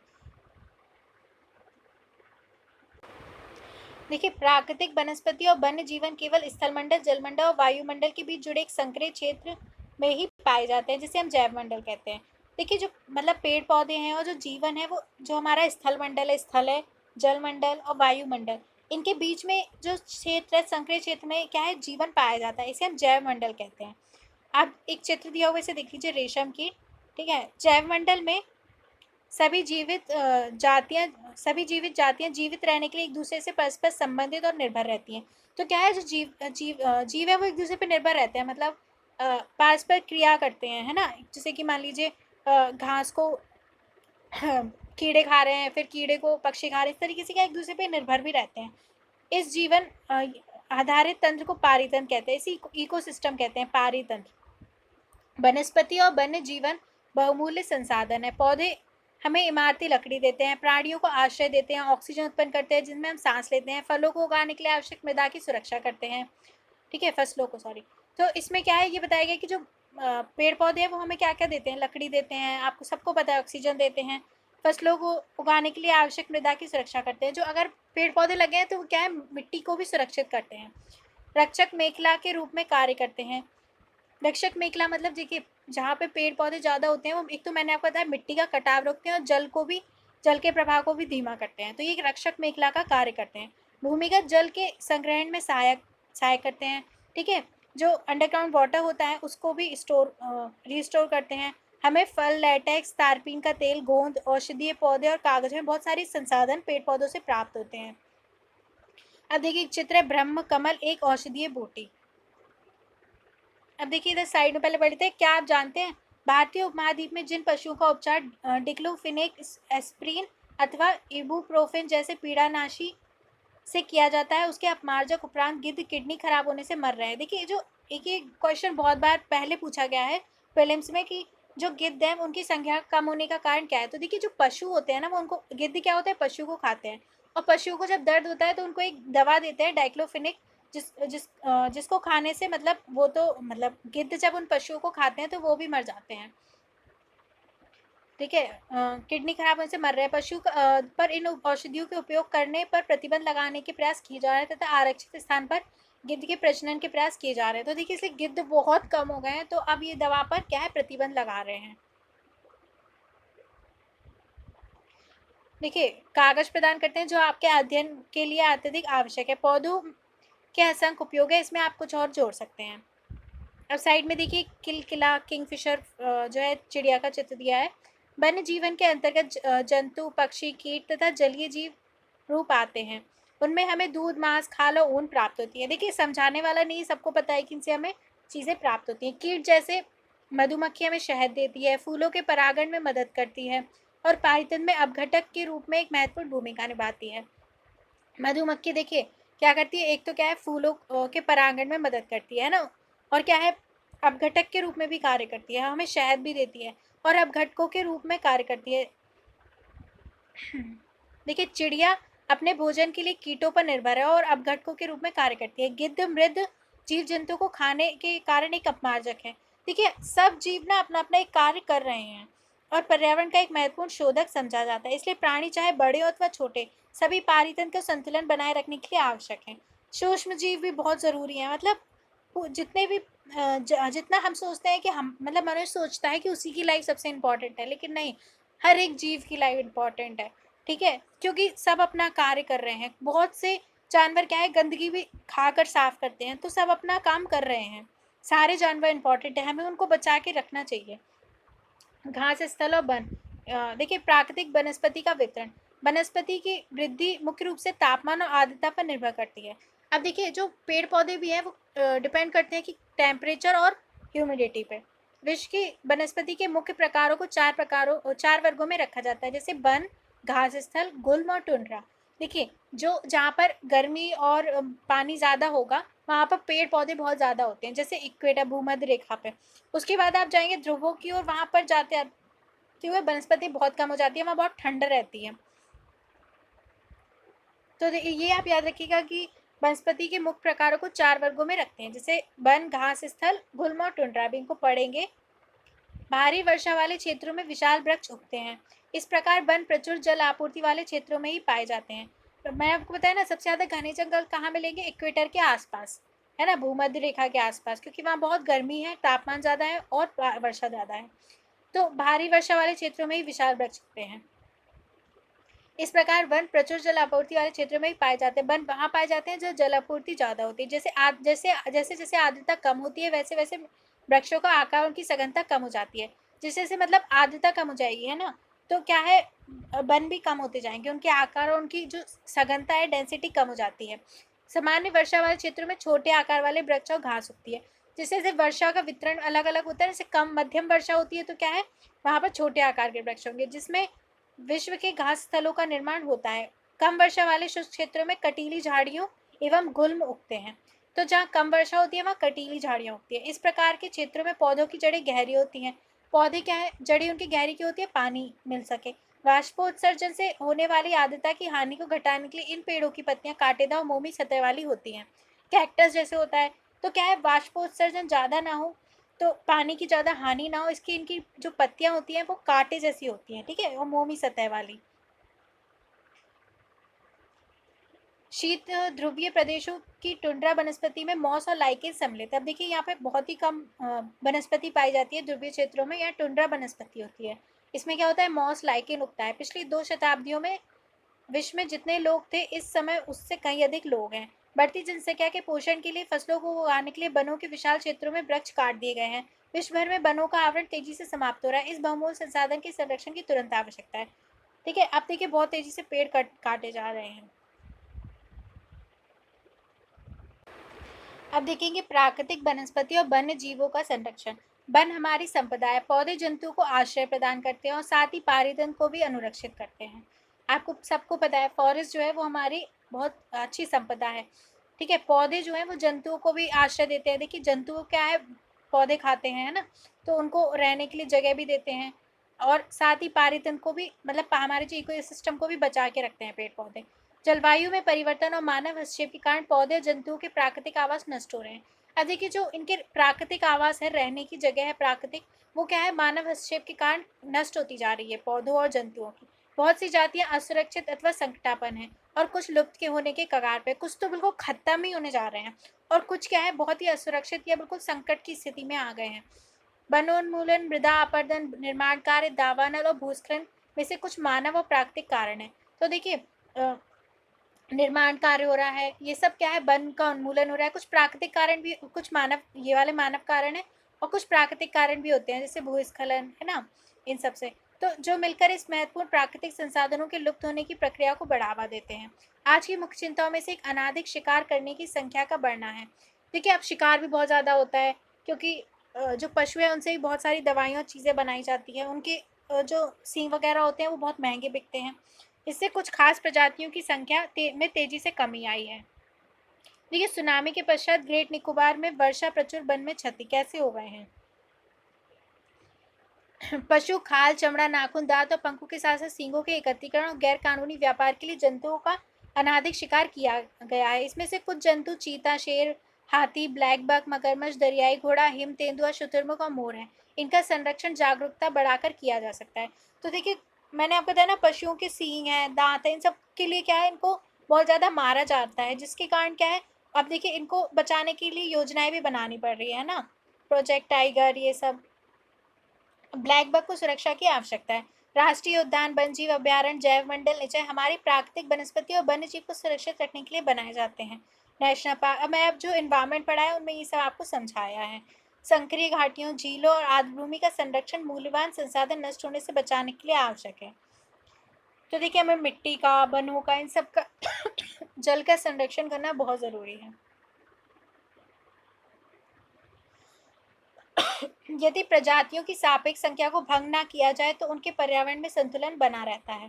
देखिए प्राकृतिक वनस्पति और वन्य जीवन केवल स्थलमंडल, जलमंडल और वायुमंडल के बीच जुड़े एक संकरे क्षेत्र में ही पाए जाते हैं, जिसे हम जैव मंडल कहते हैं। देखिए जो मतलब पेड़ पौधे हैं और जो जीवन है वो जो हमारा स्थल मंडल है, स्थल है, जलमंडल और वायुमंडल, इनके बीच में जो क्षेत्र है, संकरे क्षेत्र में क्या है, जीवन पाया जाता है, इसे हम जैव मंडल कहते हैं। आप एक चित्र दिया हुआ इसे देख लीजिए, रेशम की, ठीक है? जैव मंडल में सभी जीवित जातियां जीवित रहने के लिए एक दूसरे से परस्पर संबंधित और निर्भर रहती हैं। तो क्या है, जो जीव है वो एक दूसरे पर निर्भर रहते हैं, मतलब परस्पर क्रिया करते हैं, है ना? जैसे कि मान लीजिए घास को कीड़े खा रहे हैं, फिर कीड़े को पक्षी खा रहे हैं, इस तरीके से क्या एक दूसरे पर निर्भर भी रहते हैं। इस जीवन आधारित तंत्र को पारितंत्र कहते हैं, इसी इकोसिस्टम कहते हैं, पारितंत्र। वनस्पति और वन्य जीवन बहुमूल्य संसाधन है। पौधे हमें इमारती लकड़ी देते हैं, प्राणियों को आश्रय देते हैं, ऑक्सीजन उत्पन्न करते हैं जिनमें हम सांस लेते हैं, फलों को उगाने के लिए आवश्यक मृदा की सुरक्षा करते हैं, ठीक है, फसलों को, सॉरी। तो इसमें क्या है, ये बताया गया कि जो पेड़ पौधे हैं वो हमें क्या क्या देते हैं, लकड़ी देते हैं, आपको सबको पता है, ऑक्सीजन देते हैं, फसलों को उगाने के लिए आवश्यक मृदा की सुरक्षा करते हैं। जो अगर पेड़ पौधे लगे हैं तो वो क्या है, मिट्टी को भी सुरक्षित करते हैं। रक्षक मेखला के रूप में कार्य करते हैं। रक्षक मेखला मतलब देखिए, जहाँ पे पेड़ पौधे ज़्यादा होते हैं वो एक तो मैंने आपको बताया मिट्टी का कटाव रोकते हैं और जल के प्रभाव को भी धीमा करते हैं, तो ये रक्षक मेखला का कार्य करते हैं। भूमिगत जल के संग्रहण में सहायक करते हैं। ठीक है, जो अंडरग्राउंड वाटर होता है उसको भी रिस्टोर करते हैं। हमें फल, लेटेक्स, तारपीन का तेल, गोंद, औषधीय पौधे और कागज में बहुत सारे संसाधन पेड़ पौधों से प्राप्त होते हैं। अब देखिए एक चित्र है, ब्रह्म कमल एक औषधीय बूटी। अब देखिए इधर साइड में पहले पढ़ते हैं, क्या आप जानते हैं भारतीय उपमहाद्वीप में जिन पशुओं का उपचार डिक्लोफिनेक, एस्प्रिन अथवा इबुप्रोफेन जैसे पीड़ानाशी से किया जाता है, उसके अपमार्जक उपरांत गिद्ध किडनी खराब होने से मर रहे हैं। देखिए जो एक ये क्वेश्चन बहुत बार पहले पूछा गया है प्रीलिम्स में कि जो गिद्ध है उनकी संख्या कम होने का कारण क्या है। तो देखिए जो पशु होते हैं ना, वो उनको गिद्ध क्या होता है, पशु को खाते हैं, और पशुओं को जब दर्द होता है तो उनको एक दवा देते हैं डाइक्लोफिनिक, जिसको खाने से मतलब वो तो मतलब गिद्ध जब उन पशुओं को खाते हैं तो वो भी मर जाते हैं। ठीक है, किडनी खराब होने से मर रहे हैं पशु पर इन औषधियों के उपयोग करने पर प्रतिबंध लगाने के प्रयास किए जा रहे हैं तथा आरक्षित स्थान पर गिद्ध के प्रजनन के प्रयास किए जा रहे हैं। तो देखिए इसलिए गिद्ध बहुत कम हो गए हैं, तो अब ये दवा पर क्या है, प्रतिबंध लगा रहे हैं। देखिए कागज प्रदान करते हैं जो आपके अध्ययन के लिए अत्यधिक आवश्यक है। पौधों के असंख्य उपयोग है, इसमें आप कुछ और जोड़ सकते हैं। अब साइड में देखिए किलकिला किंगफिशर जो है चिड़िया का चित्र दिया है। वन्य जीवन के अंतर्गत जंतु, पक्षी, कीट तथा जलीय जीव रूप आते हैं। उनमें हमें दूध, मांस, खाल और ऊन प्राप्त होती है। देखिए समझाने वाला नहीं, सबको पता है कि इनसे हमें चीज़ें प्राप्त होती हैं। कीट जैसे मधुमक्खी हमें शहद देती है, फूलों के परागण में मदद करती है और पारितन में अपघटक के रूप में एक महत्वपूर्ण भूमिका निभाती है। मधुमक्खी देखिए क्या करती है, एक तो क्या है फूलों के परागण में मदद करती है ना, और क्या है अपघटक के रूप में भी कार्य करती है, हमें शहद भी देती है और अपघटकों के रूप में कार्य करती है। देखिए चिड़िया अपने भोजन के लिए कीटों पर निर्भर है और अपघटकों के रूप में कार्य करती है। गिद्ध मृद जीव जंतु को खाने के कारण एक अपमार्जक है। देखिए सब जीव ना अपना अपना एक कार्य कर रहे हैं और पर्यावरण का एक महत्वपूर्ण शोधक समझा जाता है, इसलिए प्राणी चाहे बड़े हो अथवा छोटे सभी पारितंत्र का संतुलन बनाए रखने के लिए आवश्यक है। सूक्ष्म जीव भी बहुत ज़रूरी है, मतलब जितने भी जितना हम सोचते हैं कि हम मतलब मनुष्य सोचता है कि उसी की लाइफ सबसे इम्पोर्टेंट है, लेकिन नहीं, हर एक जीव की लाइफ इम्पोर्टेंट है। ठीक है, क्योंकि सब अपना कार्य कर रहे हैं। बहुत से जानवर क्या है गंदगी भी खाकर साफ करते हैं, तो सब अपना काम कर रहे हैं। सारे जानवर इम्पोर्टेंट है, हमें उनको बचा के रखना चाहिए। घास स्थल और वन, देखिए प्राकृतिक वनस्पति का वितरण, वनस्पति की वृद्धि मुख्य रूप से तापमान और आर्द्रता पर निर्भर करती है। अब देखिए जो पेड़ पौधे भी हैं वो डिपेंड करते हैं कि टेम्परेचर और ह्यूमिडिटी पे। विश्व की वनस्पति के मुख्य प्रकारों को चार वर्गों में रखा जाता है, जैसे वन, घास स्थल, गुल्म और टुंड्रा। देखिए जो जहाँ पर गर्मी और पानी ज़्यादा होगा वहाँ पर पेड़ पौधे बहुत ज़्यादा होते हैं, जैसे इक्वेटर भूमध्य रेखा पे। उसके बाद आप जाएंगे ध्रुवों की ओर, वहाँ पर जाते हुए वनस्पति बहुत कम हो जाती है, वहाँ बहुत ठंड रहती है। तो ये आप याद रखिएगा कि वनस्पति के मुख्य प्रकारों को चार वर्गों में रखते हैं, जैसे वन, घास स्थल, गुल्म और टुंड्रा। भी इनको पढ़ेंगे। भारी वर्षा वाले क्षेत्रों में विशाल वृक्ष उगते हैं। इस प्रकार वन प्रचुर जल आपूर्ति वाले क्षेत्रों में ही पाए जाते हैं। तो मैं आपको बताया ना सबसे ज़्यादा घने जंगल कहाँ मिलेंगे, इक्वेटर के आसपास, है ना, भूमध्य रेखा के आसपास, क्योंकि वहाँ बहुत गर्मी है, तापमान ज़्यादा है और वर्षा ज़्यादा है। तो भारी वर्षा वाले क्षेत्रों में ही विशाल वृक्ष उगते हैं। इस प्रकार वन प्रचुर जल आपूर्ति वाले क्षेत्रों में ही पाए जाते हैं। वन वहाँ पाए जाते हैं जहाँ जल आपूर्ति ज़्यादा होती है। जैसे आर्द्रता कम होती है वैसे वैसे वृक्षों का आकार, उनकी सघनता कम हो जाती है। जैसे जैसे मतलब आर्द्रता कम हो जाएगी, है ना, तो क्या है वन भी कम होते जाएंगे, उनके आकार और उनकी जो सघनता है, डेंसिटी कम हो जाती है। सामान्य वर्षा वाले क्षेत्रों में छोटे आकार वाले वृक्ष और घास उगती है। जैसे जैसे वर्षा का वितरण अलग अलग होता है, जैसे कम मध्यम वर्षा होती है तो क्या है वहाँ पर छोटे आकार के वृक्ष होंगे जिसमें विश्व के घास स्थलों का निर्माण होता है। कम वर्षा वाले शुष्क क्षेत्रों में कटीली झाड़ियों एवं गुल्म उगते हैं। तो जहाँ कम वर्षा होती है वहाँ कटीली झाड़ियाँ उगती है। इस प्रकार के क्षेत्रों में पौधों की जड़ें गहरी होती हैं। पौधे क्या है, जड़ें उनकी गहरी क्यों होती है, पानी मिल सके। वाष्पोत्सर्जन से होने वाली आर्द्रता की हानि को घटाने के लिए इन पेड़ों की पत्तियां कांटेदार और मोमी सतह वाली होती हैं। कैक्टस जैसे होता है, तो क्या है वाष्पोत्सर्जन ज़्यादा ना हो तो पानी की ज़्यादा हानि ना हो, इसकी इनकी जो पत्तियां होती हैं वो कांटे जैसी होती हैं, ठीक है, और मोमी सतह वाली। शीत ध्रुवीय प्रदेशों की टुंड्रा वनस्पति में मॉस और लाइकेन सम्मिलित है। अब देखिए यहाँ पे बहुत ही कम वनस्पति पाई जाती है ध्रुवीय क्षेत्रों में, यहाँ टुंड्रा वनस्पति होती है। इसमें क्या होता है, मॉस लाइकेन उगता है। पिछली 2 शताब्दियों में विश्व में जितने लोग थे, इस समय उससे कहीं अधिक लोग हैं। बढ़ती जनसंख्या के पोषण के लिए, फसलों को उगाने के लिए वनों के विशाल क्षेत्रों में वृक्ष काट दिए गए हैं। विश्व भर में वनों का आवरण तेजी से समाप्त हो रहा है। इस बहुमूल्य संसाधन के संरक्षण की तुरंत आवश्यकता है। ठीक है, अब देखिए बहुत तेजी से पेड़ काटे जा रहे हैं। अब देखेंगे प्राकृतिक वनस्पति और वन्य जीवों का संरक्षण। वन हमारी संपदा है, पौधे जंतुओं को आश्रय प्रदान करते हैं और साथ ही पारितंत्र को भी अनुरक्षित करते हैं। आपको सबको पता है फॉरेस्ट जो है वो हमारी बहुत अच्छी संपदा है। ठीक है, पौधे जो है वो जंतुओं को भी आश्रय देते हैं। देखिए जंतुओं क्या है, पौधे खाते हैं, है ना, तो उनको रहने के लिए जगह भी देते हैं और साथ ही पारितंत्र को भी, मतलब हमारे जो इकोसिस्टम को भी बचा के रखते हैं पेड़ पौधे। जलवायु में परिवर्तन और मानव हस्तक्षेप के कारण पौधे और जंतुओं के प्राकृतिक आवास नष्ट हो रहे हैं। अब देखिए जो इनके प्राकृतिक आवास है, रहने की जगह है प्राकृतिक, वो क्या है, मानव हस्तक्षेप के कारण नष्ट होती जा रही है पौधों और जंतुओं की। बहुत सी जातियां असुरक्षित अथवा संकटापन है और कुछ लुप्त के होने के कगार पे, कुछ तो बिल्कुल खत्म ही होने जा रहे हैं और कुछ क्या है बहुत ही असुरक्षित या बिल्कुल संकट की स्थिति में आ गए हैं। वनोन्मूलन, मृदा अपरदन, निर्माण कार्य, दावानल और भूस्खलन में से कुछ मानव और प्राकृतिक कारण है। तो देखिए निर्माण कार्य हो रहा है, ये सब क्या है, वन का उन्मूलन हो रहा है। कुछ प्राकृतिक कारण भी, कुछ मानव, ये वाले मानव कारण है और कुछ प्राकृतिक कारण भी होते हैं जैसे भूस्खलन, है ना, इन सब से। तो जो मिलकर इस महत्वपूर्ण प्राकृतिक संसाधनों के लुप्त होने की प्रक्रिया को बढ़ावा देते हैं। आज की मुख्य चिंताओं में से एक अनाधिक शिकार करने की संख्या का बढ़ना है। देखिए अब शिकार भी बहुत ज़्यादा होता है क्योंकि जो पशु है उनसे भी बहुत सारी दवाइयाँ चीज़ें बनाई जाती हैं, उनके जो सींग वगैरह होते हैं वो बहुत महंगे बिकते हैं। इससे कुछ खास प्रजातियों की संख्या में तेजी से कमी आई है। देखिए सुनामी के पश्चात ग्रेट निकोबार में वर्षा प्रचुर वन में क्षति कैसे हो गए हैं। पशु खाल, चमड़ा, नाखून, दांत और पंखों के साथ साथ सींगों के एकत्रीकरण और गैर कानूनी व्यापार के लिए जंतुओं का अनाधिक शिकार किया गया है। इसमें से कुछ जंतु चीता, शेर, हाथी, ब्लैक बक, मगरमच्छ, दरियाई घोड़ा, हिम तेंदुआ, शुतुरमुर्ग और मोर है। इनका संरक्षण जागरूकता बढ़ाकर किया जा सकता है। तो देखिए मैंने आपको बताया ना, पशुओं के सींग हैं, दांत हैं, इन सब के लिए क्या है, इनको बहुत ज़्यादा मारा जाता है, जिसके कारण क्या है, अब देखिए इनको बचाने के लिए योजनाएं भी बनानी पड़ रही है ना, प्रोजेक्ट टाइगर, ये सब। ब्लैक बक को सुरक्षा की आवश्यकता है। राष्ट्रीय उद्यान, वन जीव अभ्यारण्य, जैव मंडल निचय हमारी प्राकृतिक वनस्पति और वन्य जीव को सुरक्षित रखने के लिए बनाए जाते हैं। नेशनल पार्क, अब मैं अब जो इन्वायरमेंट पढ़ा है उनमें ये सब आपको समझाया है। संकरीय घाटियों, झीलों और आर्द्रभूमि का संरक्षण मूल्यवान संसाधन नष्ट होने से बचाने के लिए आवश्यक है। तो देखिए हमें मिट्टी का, वनों का, इन सब का जल का संरक्षण करना बहुत ज़रूरी है। यदि प्रजातियों की सापेक्ष संख्या को भंग ना किया जाए तो उनके पर्यावरण में संतुलन बना रहता है।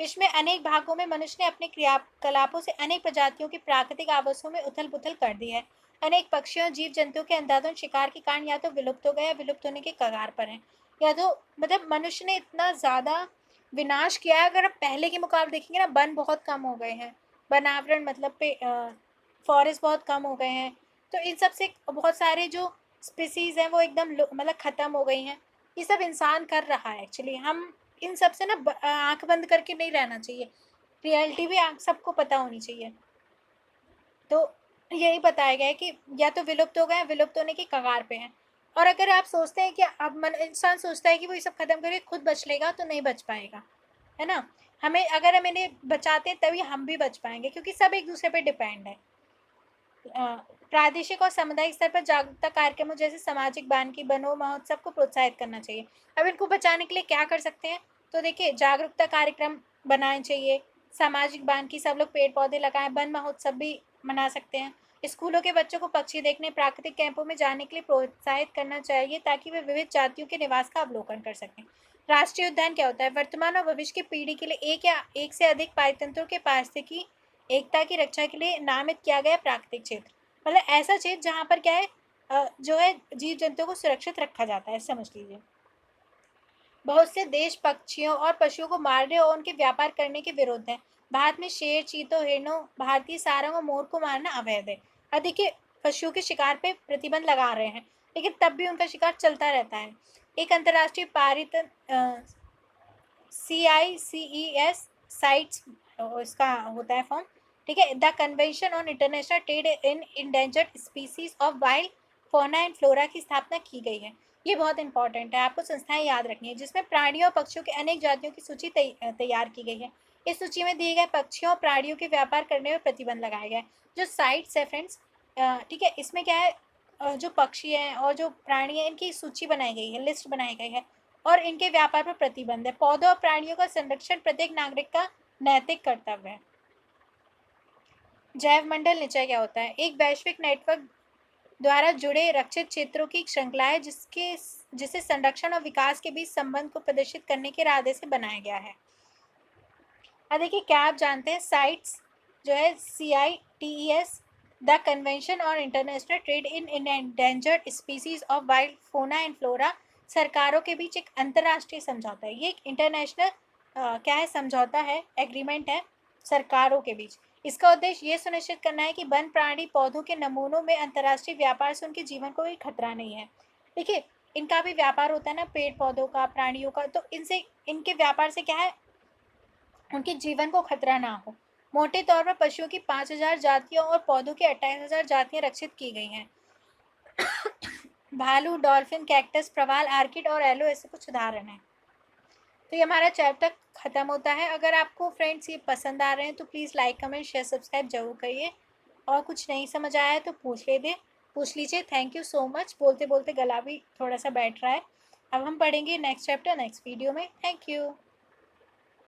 विश्व में अनेक भागों में मनुष्य ने अपने क्रियाकलापों से अनेक प्रजातियों की प्राकृतिक आवासों में उथल पुथल कर दी है। अनेक पक्षियों, जीव जंतुओं के अंधाधुंध शिकार के कारण या तो विलुप्त हो गए या विलुप्त होने के कगार पर हैं, या तो मतलब मनुष्य ने इतना ज़्यादा विनाश किया है। अगर आप पहले के मुकाबले देखेंगे ना, वन बहुत कम हो गए हैं, वनावरण मतलब पे फॉरेस्ट बहुत कम हो गए हैं। तो इन सब से बहुत सारे जो स्पीसीज़ हैं वो एकदम मतलब ख़त्म हो गई हैं। ये सब इंसान कर रहा है एक्चुअली। हम इन सब से ना आँख बंद करके नहीं रहना चाहिए, रियलिटी भी आप सबको पता होनी चाहिए। तो यही बताया गया है कि या तो विलुप्त हो गए हैं, विलुप्त होने की कगार पे हैं। और अगर आप सोचते हैं कि अब इंसान सोचता है कि वो ये सब ख़त्म करके खुद बच लेगा, तो नहीं बच पाएगा, है ना। अगर हम इन्हें बचाते हैं तभी हम भी बच पाएंगे, क्योंकि सब एक दूसरे पे डिपेंड है। प्रादेशिक और सामुदायिक स्तर पर जागरूकता कार्यक्रमों जैसे सामाजिक बान की वनों महोत्सव को प्रोत्साहित करना चाहिए। अब इनको बचाने के लिए क्या कर सकते हैं, तो देखिए जागरूकता कार्यक्रम बनाने चाहिए, सामाजिक बान की सब लोग पेड़ पौधे लगाएं, वन महोत्सव भी मना सकते हैं। स्कूलों के बच्चों को पक्षी देखने, प्राकृतिक कैंपों में जाने के लिए प्रोत्साहित करना चाहिए ताकि वे विविध जातियों के निवास का अवलोकन कर सकें। राष्ट्रीय उद्यान क्या होता है, वर्तमान और भविष्य की पीढ़ी के लिए एक या एक से अधिक पारितंत्रों के पारिस्थितिकी एकता की रक्षा के लिए नामित किया गया प्राकृतिक क्षेत्र, मतलब ऐसा क्षेत्र जहाँ पर क्या है, जो है जीव जंतुओं को सुरक्षित रखा जाता है, समझ लीजिए। बहुत से देश पक्षियों और पशुओं को मारने और उनके व्यापार करने के विरुद्ध है। भारत में शेर, चीतों, हिरणों, भारतीय सारंग और मोर को मारना अवैध है। अब देखिए पशुओं के शिकार पे प्रतिबंध लगा रहे हैं, लेकिन तब भी उनका शिकार चलता रहता है। एक अंतर्राष्ट्रीय पारित CICES साइट्स इसका होता है फॉर्म, ठीक है। The convention on international trade in endangered species of wild fauna and flora की स्थापना की गई है। ये बहुत इंपॉर्टेंट है, आपको संस्थाएं याद रखनी है, जिसमें प्राणियों और पक्षियों के अनेक जातियों की सूची तैयार की गई है। इस सूची में दिए गए पक्षियों और प्राणियों के व्यापार करने में प्रतिबंध लगाया गया है। जो साइट्स है फ्रेंड्स, ठीक है, इसमें क्या है, जो पक्षी हैं और जो प्राणी हैं इनकी सूची बनाई गई है, लिस्ट बनाई गई है, और इनके व्यापार पर प्रतिबंध है। पौधों और प्राणियों का संरक्षण प्रत्येक नागरिक का नैतिक कर्तव्य है। जैव मंडल निचय क्या होता है? एक वैश्विक नेटवर्क द्वारा जुड़े रक्षित क्षेत्रों की श्रृंखला है जिसे संरक्षण और विकास के बीच संबंध को प्रदर्शित करने के इरादे से बनाया गया है। अब देखिए, क्या आप जानते हैं साइट्स जो है CITES the convention on international trade in endangered species of wild फोना एंड फ्लोरा सरकारों के बीच एक अंतर्राष्ट्रीय समझौता है। ये एक इंटरनेशनल क्या है, समझौता है, एग्रीमेंट है सरकारों के बीच। इसका उद्देश्य ये सुनिश्चित करना है कि वन प्राणी पौधों के नमूनों में अंतर्राष्ट्रीय व्यापार से उनके जीवन को कोई खतरा नहीं है। देखिए, इनका भी व्यापार होता है ना, पेड़ पौधों का, प्राणियों का, तो इनसे, इनके व्यापार से क्या है, उनके जीवन को खतरा ना हो। मोटे तौर पर पशुओं की 5000 जातियों और पौधों की 28,000 जातियां रक्षित की गई हैं। भालू, डॉल्फिन, कैक्टस, प्रवाल, आर्किड और एलो ऐसे कुछ उदाहरण हैं। तो ये हमारा चैप्टर खत्म होता है। अगर आपको फ्रेंड्स ये पसंद आ रहे हैं तो please like, comment, share, subscribe जरूर करिए। और कुछ नहीं समझ आया है तो पूछ लीजिए। Thank you so much. बोलते बोलते गला भी थोड़ा सा बैठ रहा है। अब हम पढ़ेंगे नेक्स्ट चैप्टर नेक्स्ट वीडियो में। Thank you.